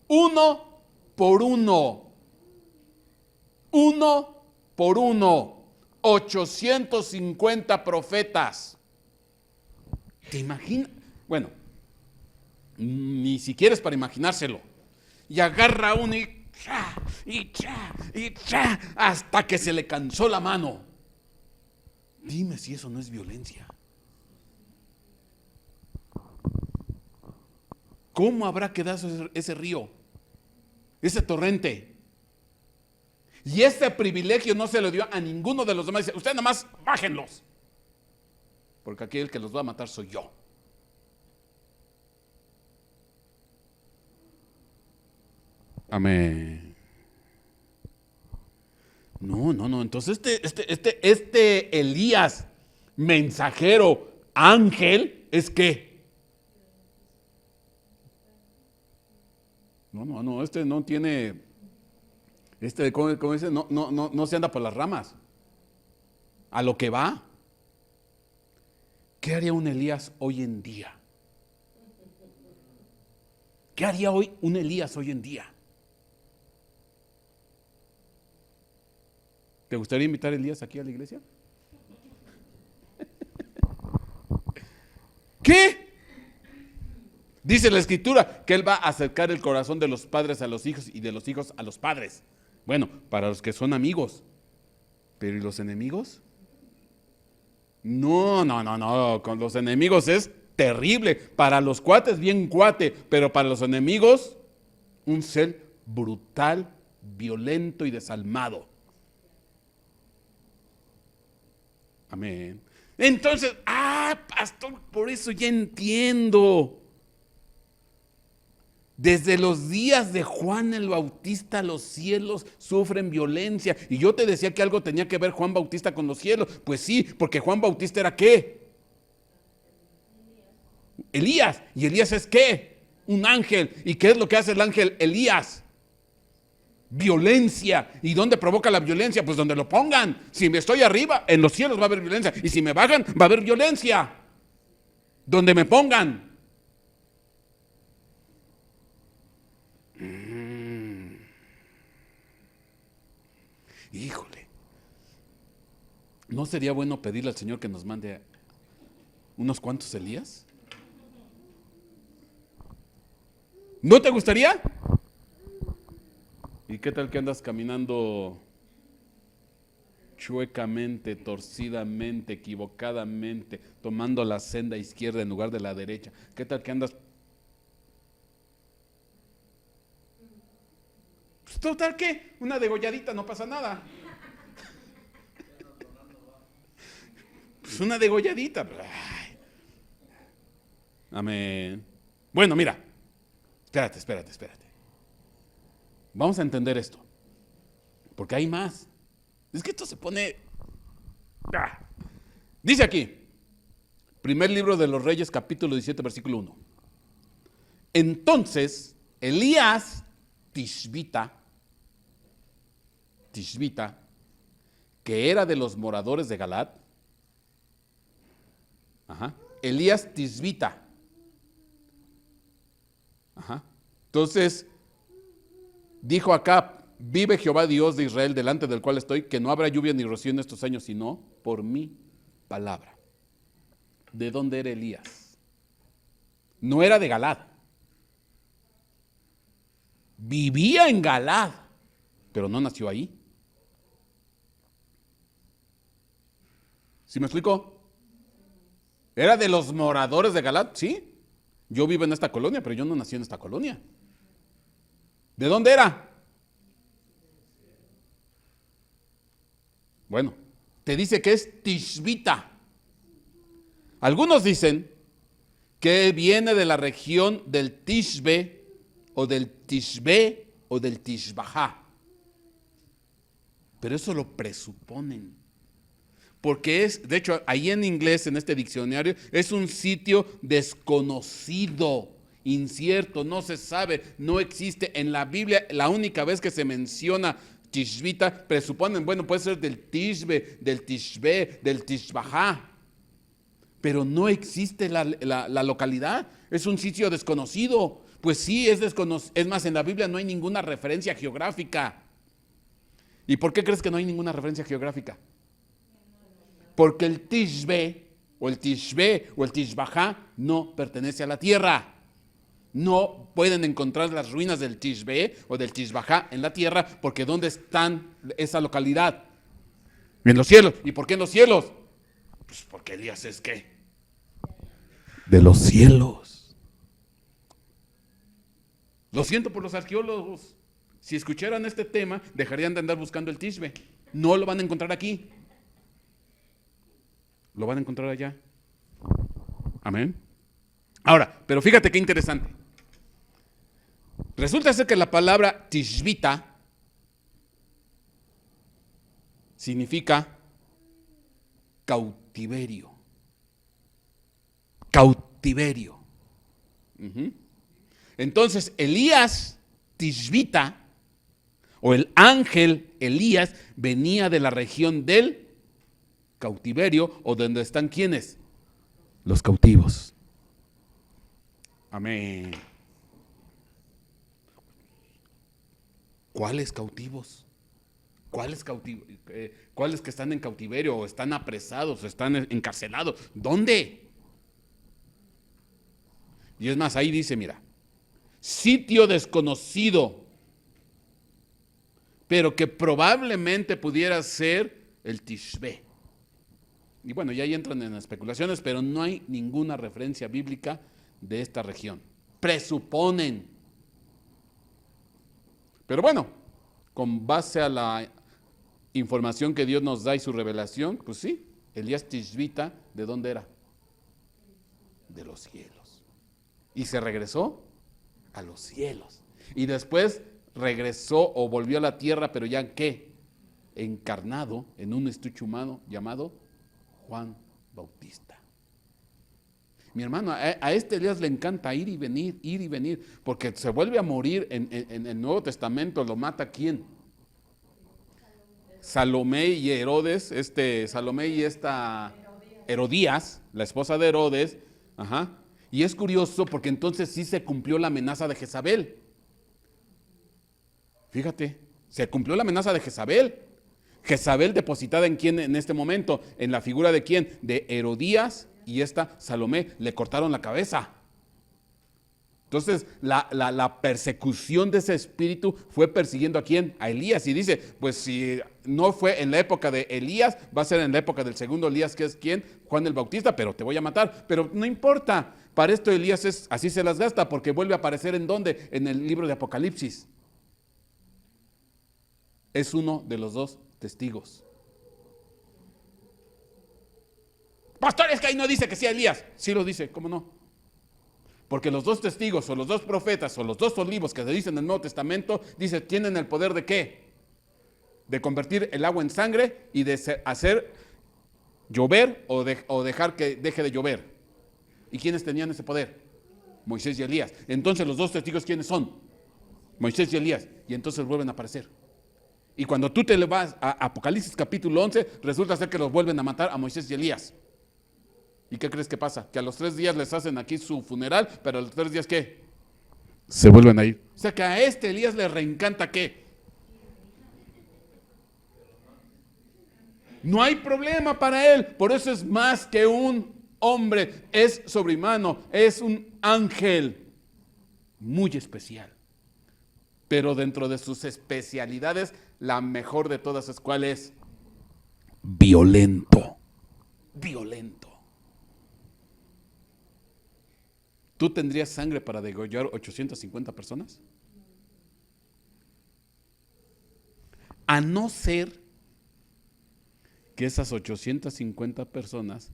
Uno por uno. Uno por uno. 850 profetas. ¿Te imaginas? Bueno, ni siquiera es para imaginárselo. Y agarra uno y hasta que se le cansó la mano. Dime si eso no es violencia. ¿Cómo habrá quedado ese río? Ese torrente. Y ese privilegio no se lo dio a ninguno de los demás. Dice: ustedes nada más bájenlos, porque aquí el que los va a matar soy yo. Amén. No. Entonces este Elías, mensajero, ángel, ¿es qué? No, este no tiene, ¿cómo dice? No se anda por las ramas. A lo que va. ¿Qué haría un Elías hoy en día? ¿Qué haría hoy un Elías hoy en día? ¿Te gustaría invitar a Elías aquí a la iglesia? ¿Qué? Dice la escritura que él va a acercar el corazón de los padres a los hijos y de los hijos a los padres. Bueno, para los que son amigos. ¿Pero y los enemigos? No. Con los enemigos es terrible. Para los cuates, bien cuate. Pero para los enemigos, un ser brutal, violento y desalmado. Amén. Entonces, pastor, por eso ya entiendo. Desde los días de Juan el Bautista los cielos sufren violencia. Y yo te decía que algo tenía que ver Juan Bautista con los cielos. Pues sí, porque Juan Bautista era ¿qué? Elías. ¿Y Elías es qué? Un ángel. ¿Y qué es lo que hace el ángel Elías? Violencia. ¿Y dónde provoca la violencia? Pues donde lo pongan. Si me estoy arriba, en los cielos va a haber violencia. Y si me bajan, va a haber violencia. Donde me pongan. Híjole. ¿No sería bueno pedirle al Señor que nos mande unos cuantos Elías? ¿No te gustaría? ¿Y qué tal que andas caminando chuecamente, torcidamente, equivocadamente, tomando la senda izquierda en lugar de la derecha? ¿Qué tal que andas? Pues total, ¿qué? Una degolladita, no pasa nada. pues una degolladita. Ay. Amén. Bueno, mira, espérate. Vamos a entender esto, porque hay más. Es que esto se pone... Dice aquí, primer libro de los Reyes, capítulo 17, versículo 1. Entonces, Elías Tishbita, que era de los moradores de Galaad, Elías Tishbita. Entonces, dijo Acab, vive Jehová Dios de Israel, delante del cual estoy, que no habrá lluvia ni rocío en estos años, sino por mi palabra. ¿De dónde era Elías? No era de Galaad. Vivía en Galaad, pero no nació ahí. ¿Sí me explico? Era de los moradores de Galaad, sí. Yo vivo en esta colonia, pero yo no nací en esta colonia. ¿De dónde era? Bueno, te dice que es Tishbita. Algunos dicen que viene de la región del Tishbe, o del Tishbe, o del Tishbajá. Pero eso lo presuponen. Porque es, de hecho, ahí en inglés, en este diccionario, es un sitio desconocido, incierto, no se sabe, no existe. En la Biblia, la única vez que se menciona Tishbita, presuponen, bueno, puede ser del Tishbe, del Tishbe, del Tishbajá. Pero no existe la localidad, es un sitio desconocido. Pues sí, es desconocido. Es más, en la Biblia no hay ninguna referencia geográfica. ¿Y por qué crees que no hay ninguna referencia geográfica? Porque el Tishbe, o el Tishbajá, no pertenece a la tierra. No pueden encontrar las ruinas del Tishbe o del Tishbajá en la tierra, porque ¿dónde están esa localidad? En los cielos. ¿Y por qué en los cielos? Pues porque Elías es ¿qué? De los cielos. Lo siento por los arqueólogos. Si escucharan este tema, dejarían de andar buscando el Tishbe. No lo van a encontrar aquí. Lo van a encontrar allá. Amén. Ahora, pero fíjate qué interesante. Resulta ser que la palabra Tishbita significa cautiverio. Cautiverio. Entonces, Elías Tishbita, o el ángel Elías, venía de la región del cautiverio, o donde están ¿quiénes? Los cautivos. Amén. ¿Cuáles cautivos? ¿Cuáles que están en cautiverio, o están apresados, o están encarcelados? ¿Dónde? Y es más, ahí dice, mira, sitio desconocido, pero que probablemente pudiera ser el Tishbe. Y bueno, ya ahí entran en especulaciones, pero no hay ninguna referencia bíblica de esta región. Presuponen. Pero bueno, con base a la información que Dios nos da y su revelación, pues sí, Elías Tishbita, ¿de dónde era? De los cielos. Y se regresó a los cielos. Y después regresó o volvió a la tierra, pero ya ¿qué? Encarnado en un estuche humano llamado Juan Bautista. Mi hermano, a este Elías le encanta ir y venir, porque se vuelve a morir en el Nuevo Testamento. Lo mata ¿quién? Salomé y Herodes, Salomé y esta Herodías, la esposa de Herodes. Y es curioso porque entonces sí se cumplió la amenaza de Jezabel. Fíjate, se cumplió la amenaza de Jezabel. Jezabel depositada en quién en este momento, en la figura de quién, de Herodías, y esta Salomé le cortaron la cabeza. Entonces la persecución de ese espíritu fue persiguiendo a quién, a Elías, y dice, pues si no fue en la época de Elías, va a ser en la época del segundo Elías, que es quién, Juan el Bautista, pero te voy a matar. Pero no importa, para esto Elías así se las gasta, porque vuelve a aparecer en dónde, en el libro de Apocalipsis. Es uno de los dos testigos. Pastor, es que ahí no dice que sea Elías. Sí lo dice, ¿cómo no? Porque los dos testigos o los dos profetas o los dos olivos que se dicen en el Nuevo Testamento, dice, tienen el poder ¿de qué? De convertir el agua en sangre y de hacer llover o dejar que deje de llover. ¿Y quiénes tenían ese poder? Moisés y Elías. Entonces los dos testigos, ¿quiénes son? Moisés y Elías. Y entonces vuelven a aparecer. Y cuando tú te vas a Apocalipsis capítulo 11, resulta ser que los vuelven a matar a Moisés y Elías. ¿Y qué crees que pasa? Que a los 3 días les hacen aquí su funeral, pero a los 3 días ¿qué? Se vuelven a ir. O sea que a este Elías le reencanta ¿qué? No hay problema para él. Por eso es más que un hombre, es sobrehumano, es un ángel muy especial. Pero dentro de sus especialidades, la mejor de todas es ¿cuál es? Violento. Violento. ¿Tú tendrías sangre para degollar 850 personas? A no ser que esas 850 personas,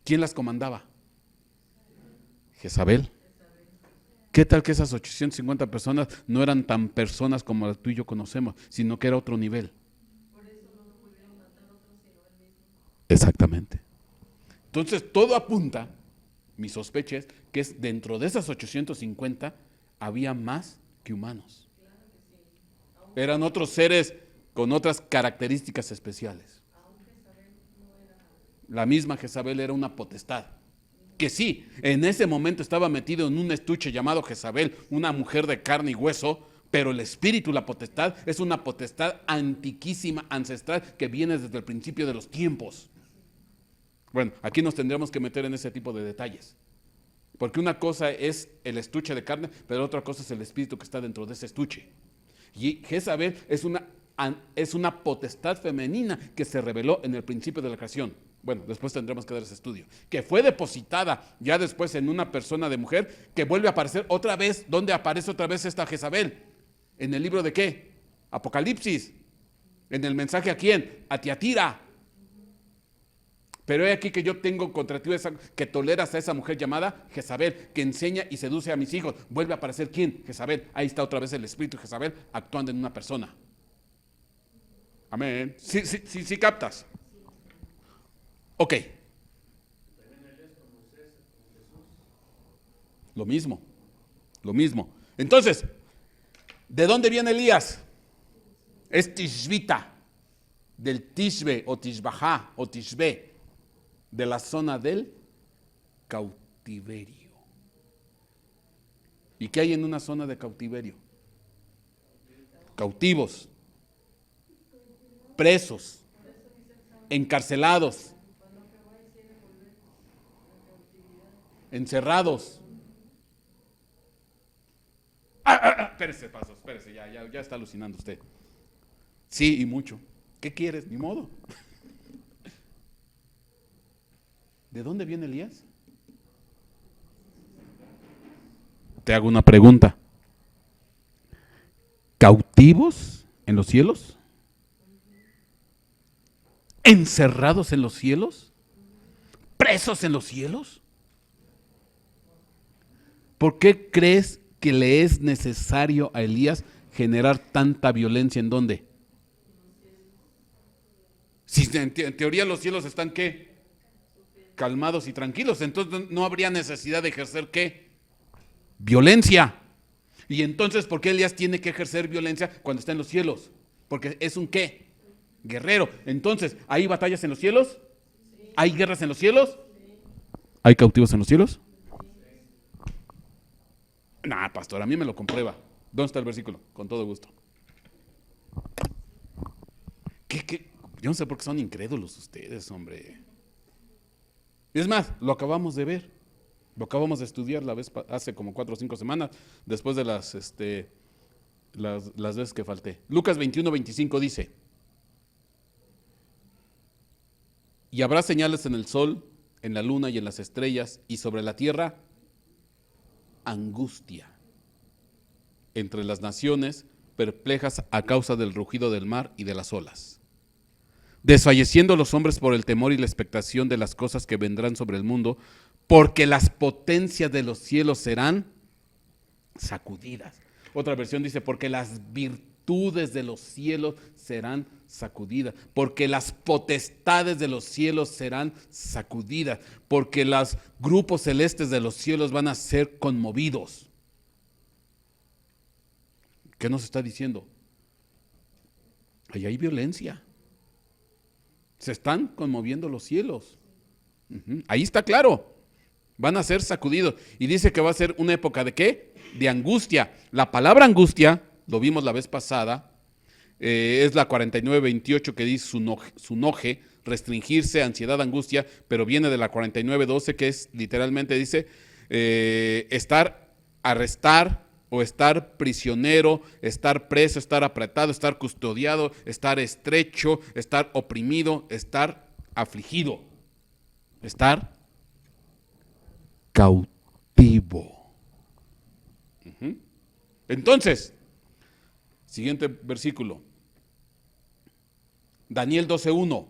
¿quién las comandaba? Jezabel. ¿Qué tal que esas 850 personas no eran tan personas como las tú y yo conocemos, sino que era otro nivel? Por eso no lo pudieron matar otros, sino él mismo. Exactamente. Entonces todo apunta, mi sospecha es que es dentro de esas 850 había más que humanos. Eran otros seres con otras características especiales. La misma Jezabel era una potestad. Que sí, en ese momento estaba metido en un estuche llamado Jezabel, una mujer de carne y hueso, pero el espíritu, la potestad, es una potestad antiquísima, ancestral, que viene desde el principio de los tiempos. Bueno, aquí nos tendríamos que meter en ese tipo de detalles. Porque una cosa es el estuche de carne, pero otra cosa es el espíritu que está dentro de ese estuche. Y Jezabel es una potestad femenina que se reveló en el principio de la creación. Bueno, después tendremos que dar ese estudio. Que fue depositada ya después en una persona de mujer que vuelve a aparecer otra vez. ¿Dónde aparece otra vez esta Jezabel? ¿En el libro de qué? Apocalipsis. ¿En el mensaje a quién? A Tiatira. Pero he aquí que yo tengo contra ti que toleras a esa mujer llamada Jezabel, que enseña y seduce a mis hijos. Vuelve a aparecer ¿quién? Jezabel. Ahí está otra vez el espíritu de Jezabel actuando en una persona. Amén. Sí, captas. Ok. Lo mismo. Entonces, ¿de dónde viene Elías? Es Tishbita, del Tishbe o Tishbajá o Tishbe, de la zona del cautiverio. ¿Y qué hay en una zona de cautiverio? Cautivos, presos, encarcelados, encerrados. Espérese, ya está alucinando usted. Sí, y mucho. ¿Qué quieres? Ni modo. ¿De dónde viene Elías? Te hago una pregunta. ¿Cautivos en los cielos? ¿Encerrados en los cielos? ¿Presos en los cielos? ¿Por qué crees que le es necesario a Elías generar tanta violencia? ¿En dónde? Si en teoría los cielos están ¿qué? Calmados y tranquilos, entonces no habría necesidad de ejercer ¿qué? Violencia. Y entonces, ¿por qué Elías tiene que ejercer violencia cuando está en los cielos? Porque es un ¿qué? Guerrero. Entonces, ¿hay batallas en los cielos? ¿Hay guerras en los cielos? ¿Hay cautivos en los cielos? Nah, pastor, a mí me lo comprueba. ¿Dónde está el versículo? Con todo gusto. ¿Qué? Yo no sé por qué son incrédulos ustedes, hombre. Es más, lo acabamos de ver. Lo acabamos de estudiar hace como 4 o 5 semanas, después de las veces que falté. Lucas 21:25 dice: y habrá señales en el sol, en la luna y en las estrellas, y sobre la tierra angustia entre las naciones, perplejas a causa del rugido del mar y de las olas. desfalleciendo los hombres por el temor y la expectación de las cosas que vendrán sobre el mundo, porque las potencias de los cielos serán sacudidas. Otra versión dice, porque las virtudes de los cielos serán sacudidas, porque las potestades de los cielos serán sacudidas, porque los grupos celestes de los cielos van a ser conmovidos. ¿Qué nos está diciendo? Ahí hay violencia. Se están conmoviendo los cielos. Ahí está claro. Van a ser sacudidos. Y dice que va a ser una época ¿de qué? De angustia. La palabra angustia, lo vimos la vez pasada, es la 49:28 que dice sunoje, restringirse, ansiedad, angustia, pero viene de la 49:12 que es literalmente dice arrestar o estar prisionero, estar preso, estar apretado, estar custodiado, estar estrecho, estar oprimido, estar afligido, estar cautivo. Entonces, siguiente versículo. Daniel 12:1.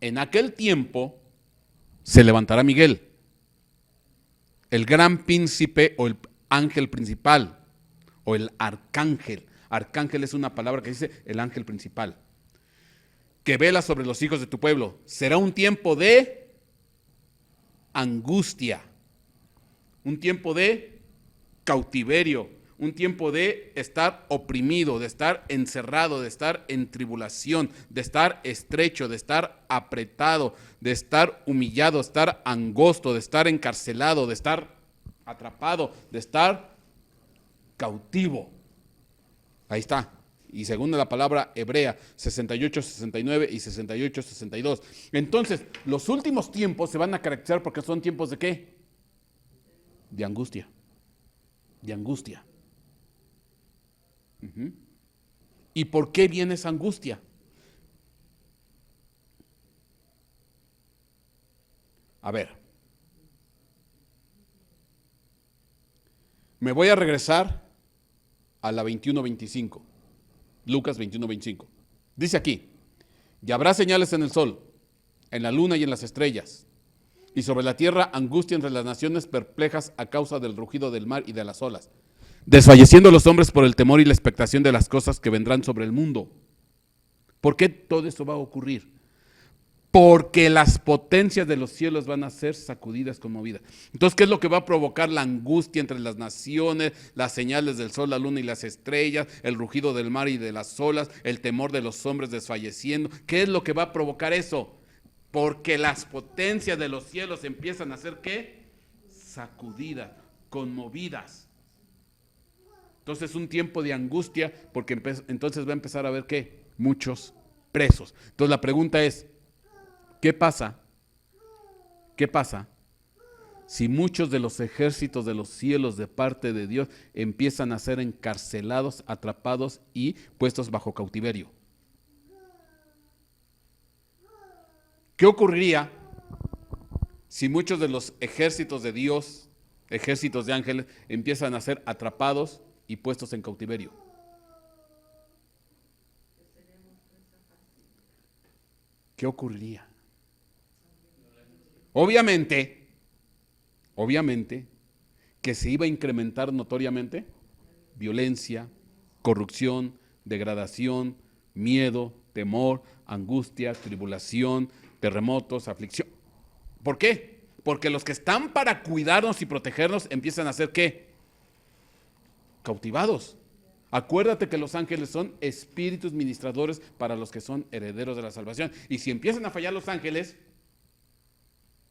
En aquel tiempo se levantará Miguel, el gran príncipe o el ángel principal o el arcángel. Arcángel es una palabra que dice el ángel principal, que vela sobre los hijos de tu pueblo. Será un tiempo de angustia, un tiempo de cautiverio, un tiempo de estar oprimido, de estar encerrado, de estar en tribulación, de estar estrecho, de estar apretado, de estar humillado, de estar angosto, de estar encarcelado, de estar atrapado, de estar cautivo. Ahí está. Y según la palabra hebrea, 68, 69 y 68, 62. Entonces, los últimos tiempos se van a caracterizar porque son tiempos ¿de qué? De angustia. De angustia. ¿Y por qué viene esa angustia? A ver. Me voy a regresar a la 21:25. Lucas 21:25. Dice aquí, y habrá señales en el sol, en la luna y en las estrellas, y sobre la tierra angustia entre las naciones perplejas a causa del rugido del mar y de las olas, desfalleciendo los hombres por el temor y la expectación de las cosas que vendrán sobre el mundo. ¿Por qué todo esto va a ocurrir? Porque las potencias de los cielos van a ser sacudidas, conmovidas. Entonces, ¿qué es lo que va a provocar la angustia entre las naciones, las señales del sol, la luna y las estrellas, el rugido del mar y de las olas, el temor de los hombres desfalleciendo? ¿Qué es lo que va a provocar eso? Porque las potencias de los cielos empiezan a ser ¿qué? Sacudidas, conmovidas. Entonces, un tiempo de angustia, porque entonces va a empezar a haber ¿qué? Muchos presos. Entonces, la pregunta es, ¿qué pasa? ¿Qué pasa si muchos de los ejércitos de los cielos de parte de Dios empiezan a ser encarcelados, atrapados y puestos bajo cautiverio? ¿Qué ocurriría si muchos de los ejércitos de Dios, ejércitos de ángeles, empiezan a ser atrapados y puestos en cautiverio? ¿Qué ocurriría? Obviamente que se iba a incrementar notoriamente violencia, corrupción, degradación, miedo, temor, angustia, tribulación, terremotos, aflicción. ¿Por qué? Porque los que están para cuidarnos y protegernos empiezan a ser ¿qué? Cautivados. Acuérdate que los ángeles son espíritus ministradores para los que son herederos de la salvación. Y si empiezan a fallar los ángeles,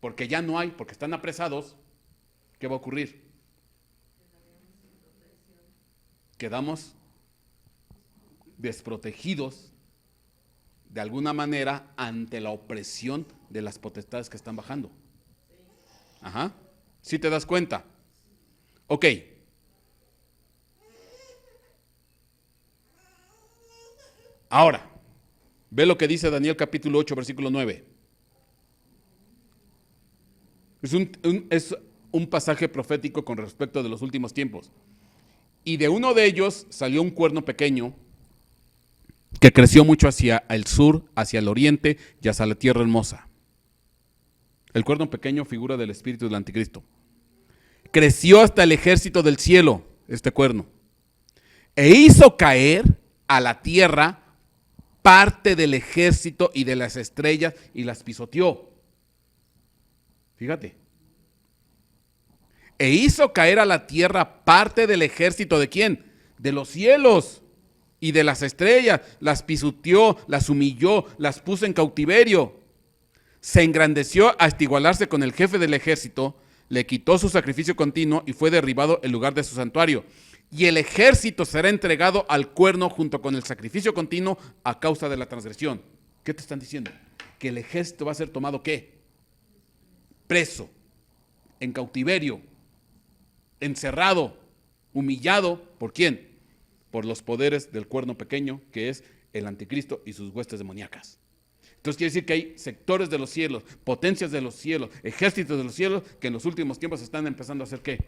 porque ya no hay, porque están apresados, ¿qué va a ocurrir? Quedamos desprotegidos de alguna manera ante la opresión de las potestades que están bajando. Ajá. ¿Sí te das cuenta? Ok. Ahora, ve lo que dice Daniel capítulo 8, versículo 9. Es un pasaje profético con respecto de los últimos tiempos. Y de uno de ellos salió un cuerno pequeño que creció mucho hacia el sur, hacia el oriente y hacia la tierra hermosa. El cuerno pequeño figura del espíritu del anticristo. Creció hasta el ejército del cielo, este cuerno, e hizo caer a la tierra parte del ejército y de las estrellas y las pisoteó. Fíjate. E hizo caer a la tierra parte del ejército ¿de quién? De los cielos y de las estrellas. Las pisoteó, las humilló, las puso en cautiverio. Se engrandeció hasta igualarse con el jefe del ejército, le quitó su sacrificio continuo y fue derribado el lugar de su santuario. Y el ejército será entregado al cuerno junto con el sacrificio continuo a causa de la transgresión. ¿Qué te están diciendo? Que el ejército va a ser tomado ¿qué? Preso, en cautiverio, encerrado, humillado. ¿Por quién? Por los poderes del cuerno pequeño, que es el anticristo y sus huestes demoníacas. Entonces quiere decir que hay sectores de los cielos, potencias de los cielos, ejércitos de los cielos que en los últimos tiempos están empezando a hacer ¿qué?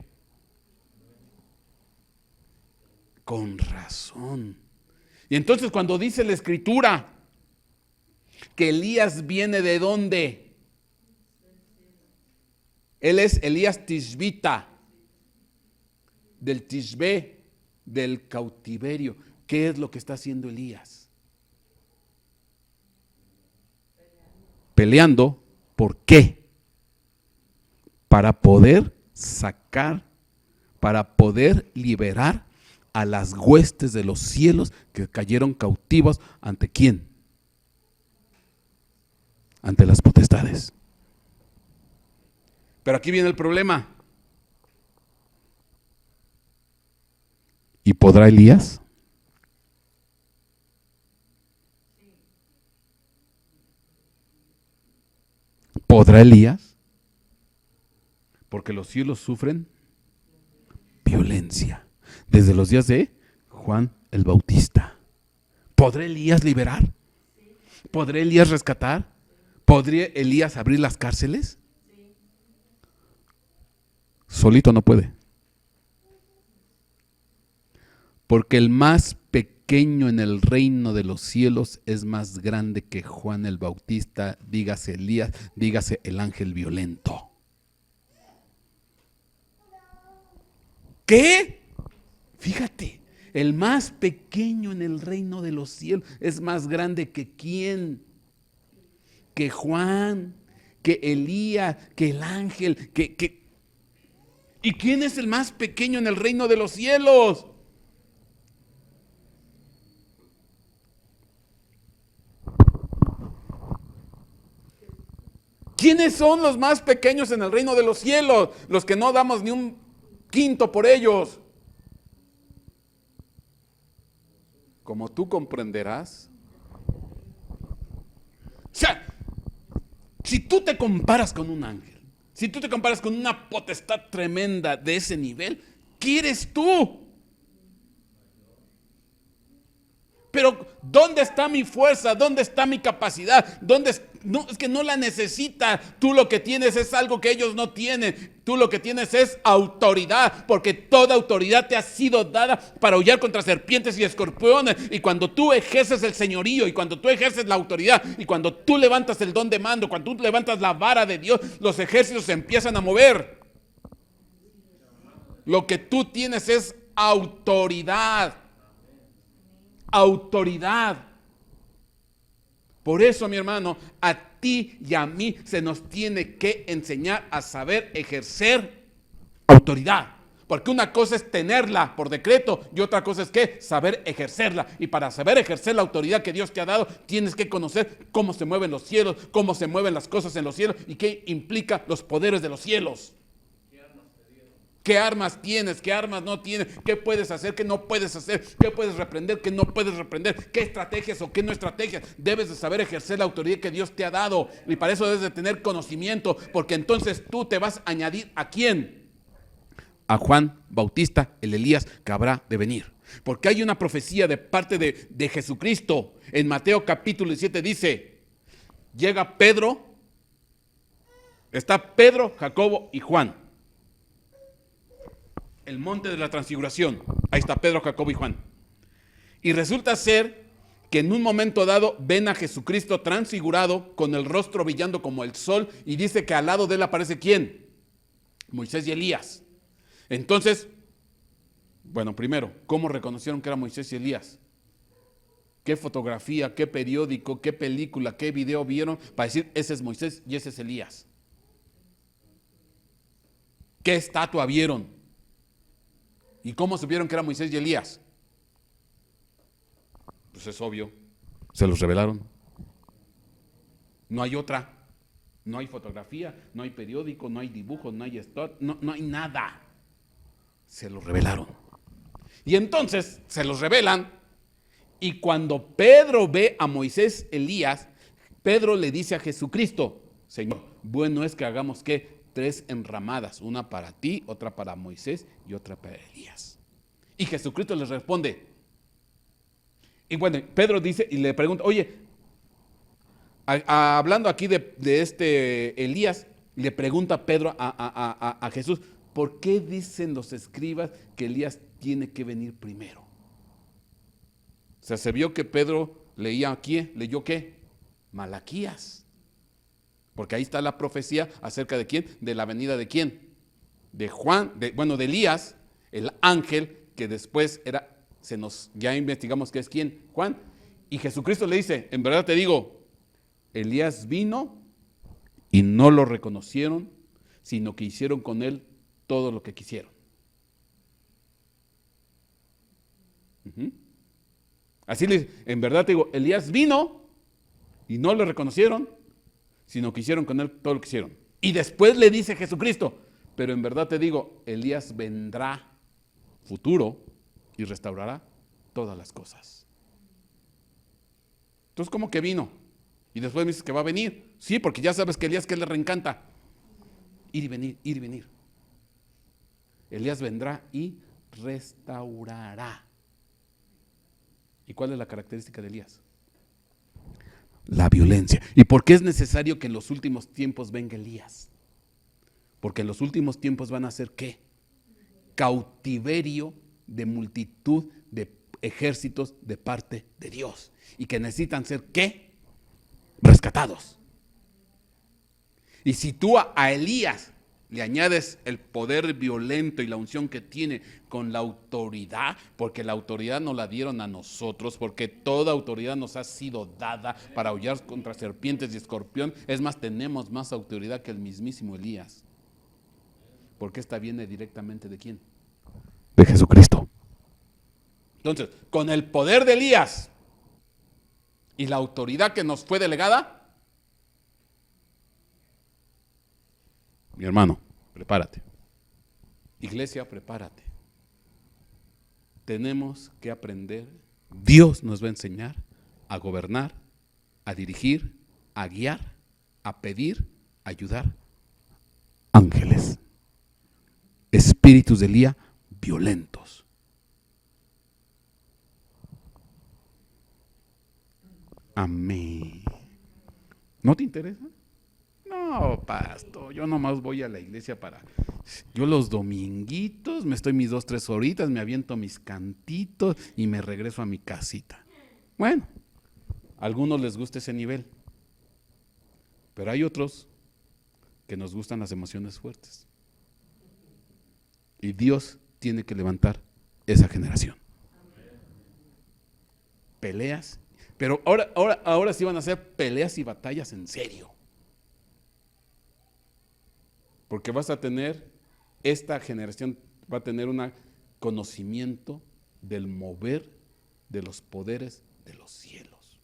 Con razón. Y entonces cuando dice la Escritura que Elías viene ¿de dónde? Él es Elías Tishbita, del Tishbe, del cautiverio. ¿Qué es lo que está haciendo Elías? Peleando. ¿Por qué? Para poder sacar, para poder liberar a las huestes de los cielos que cayeron cautivos. ¿Ante quién? Ante las potestades. Pero aquí viene el problema. ¿Y podrá Elías? ¿Podrá Elías? Porque los cielos sufren violencia desde los días de Juan el Bautista. ¿Podrá Elías liberar? ¿Podrá Elías rescatar? ¿Podría Elías abrir las cárceles? Solito no puede. Porque el más pequeño en el reino de los cielos es más grande que Juan el Bautista, dígase Elías, dígase el ángel violento. ¿Qué? Fíjate, el más pequeño en el reino de los cielos es más grande que ¿quién? Que Juan, que Elías, que el ángel, ¿Y quién es el más pequeño en el reino de los cielos? ¿Quiénes son los más pequeños en el reino de los cielos? Los que no damos ni un quinto por ellos. Como tú comprenderás. O sea, si tú te comparas con un ángel, si tú te comparas con una potestad tremenda de ese nivel, ¿qué eres tú? Pero ¿dónde está mi fuerza? ¿Dónde está mi capacidad? No, es que no la necesita. Tú lo que tienes es algo que ellos no tienen. Tú lo que tienes es autoridad, porque toda autoridad te ha sido dada para hollar contra serpientes y escorpiones. Y cuando tú ejerces el señorío, y cuando tú ejerces la autoridad, y cuando tú levantas el don de mando, cuando tú levantas la vara de Dios, los ejércitos se empiezan a mover. Lo que tú tienes es autoridad. Autoridad. Por eso, mi hermano, a ti y a mí se nos tiene que enseñar a saber ejercer autoridad. Porque una cosa es tenerla por decreto y otra cosa es que saber ejercerla. Y para saber ejercer la autoridad que Dios te ha dado, tienes que conocer cómo se mueven los cielos, cómo se mueven las cosas en los cielos y qué implica los poderes de los cielos. ¿Qué armas tienes? ¿Qué armas no tienes? ¿Qué puedes hacer? ¿Qué no puedes hacer? ¿Qué puedes reprender? ¿Qué no puedes reprender? ¿Qué estrategias o qué no estrategias? Debes de saber ejercer la autoridad que Dios te ha dado. Y para eso debes de tener conocimiento, porque entonces tú te vas a añadir ¿a quién? A Juan Bautista, el Elías que habrá de venir. Porque hay una profecía de parte de Jesucristo. En Mateo capítulo 17 dice, llega Pedro, está Pedro, Jacobo y Juan. El monte de la transfiguración. Ahí está Pedro, Jacobo y Juan. Y resulta ser que en un momento dado ven a Jesucristo transfigurado con el rostro brillando como el sol y dice que al lado de él aparece ¿quién? Moisés y Elías. Entonces, bueno, primero, ¿cómo reconocieron que era Moisés y Elías? ¿Qué fotografía, qué periódico, qué película, qué video vieron para decir ese es Moisés y ese es Elías? ¿Qué estatua vieron? ¿Y cómo supieron que era Moisés y Elías? Pues es obvio, se los revelaron. No hay otra, no hay fotografía, no hay periódico, no hay dibujo, no hay no hay nada. Se los revelaron. Y entonces se los revelan, y cuando Pedro ve a Moisés, Elías, Pedro le dice a Jesucristo: Señor, bueno es que hagamos ¿qué? 3 enramadas, una para ti, otra para Moisés y otra para Elías. Y Jesucristo les responde. Y bueno, Pedro dice y le pregunta, oye, hablando aquí de este Elías, le pregunta Pedro a Jesús, ¿por qué dicen los escribas que Elías tiene que venir primero? O sea, se vio que Pedro leyó ¿qué? Malaquías. Porque ahí está la profecía acerca de quién, de la venida de quién, de Juan, de Elías, el ángel que después ya investigamos que es quién, Juan. Y Jesucristo le dice, en verdad te digo, Elías vino y no lo reconocieron, sino que hicieron con él todo lo que quisieron. Así le dice, en verdad te digo, Elías vino y no lo reconocieron, sino que hicieron con él todo lo que hicieron. Y después le dice Jesucristo, pero en verdad te digo, Elías vendrá futuro y restaurará todas las cosas. Entonces, ¿cómo que vino? Y después me dices que va a venir. Sí, porque ya sabes que Elías, ¿qué le reencanta? Ir y venir, ir y venir. Elías vendrá y restaurará. ¿Y cuál es la característica de Elías? La violencia. ¿Y por qué es necesario que en los últimos tiempos venga Elías? Porque en los últimos tiempos van a ser ¿qué? Cautiverio de multitud de ejércitos de parte de Dios. Y que necesitan ser ¿qué? Rescatados. Y si tú a Elías le añades el poder violento y la unción que tiene con la autoridad, porque la autoridad nos la dieron a nosotros, porque toda autoridad nos ha sido dada para aullar contra serpientes y escorpión. Es más, tenemos más autoridad que el mismísimo Elías. Porque esta viene directamente ¿de quién? De Jesucristo. Entonces, con el poder de Elías y la autoridad que nos fue delegada, mi hermano, prepárate. Iglesia, prepárate. Tenemos que aprender. Dios nos va a enseñar a gobernar, a dirigir, a guiar, a pedir, a ayudar ángeles, espíritus de Elías violentos. Amén. ¿No te interesa? No, pastor, yo nomás voy a la iglesia yo los dominguitos me estoy mis 2-3 horitas, me aviento mis cantitos y me regreso a mi casita. Bueno, a algunos les gusta ese nivel, pero hay otros que nos gustan las emociones fuertes. Y Dios tiene que levantar esa generación. Peleas, pero ahora sí van a ser peleas y batallas en serio. Porque esta generación va a tener un conocimiento del mover de los poderes de los cielos.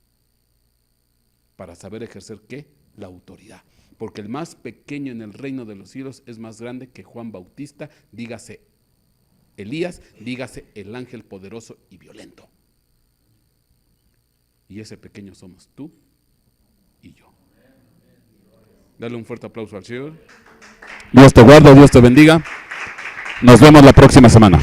Para saber ejercer ¿qué? La autoridad. Porque el más pequeño en el reino de los cielos es más grande que Juan Bautista, dígase Elías, dígase el ángel poderoso y violento. Y ese pequeño somos tú y yo. Dale un fuerte aplauso al Señor. Dios te guarde, Dios te bendiga. Nos vemos la próxima semana.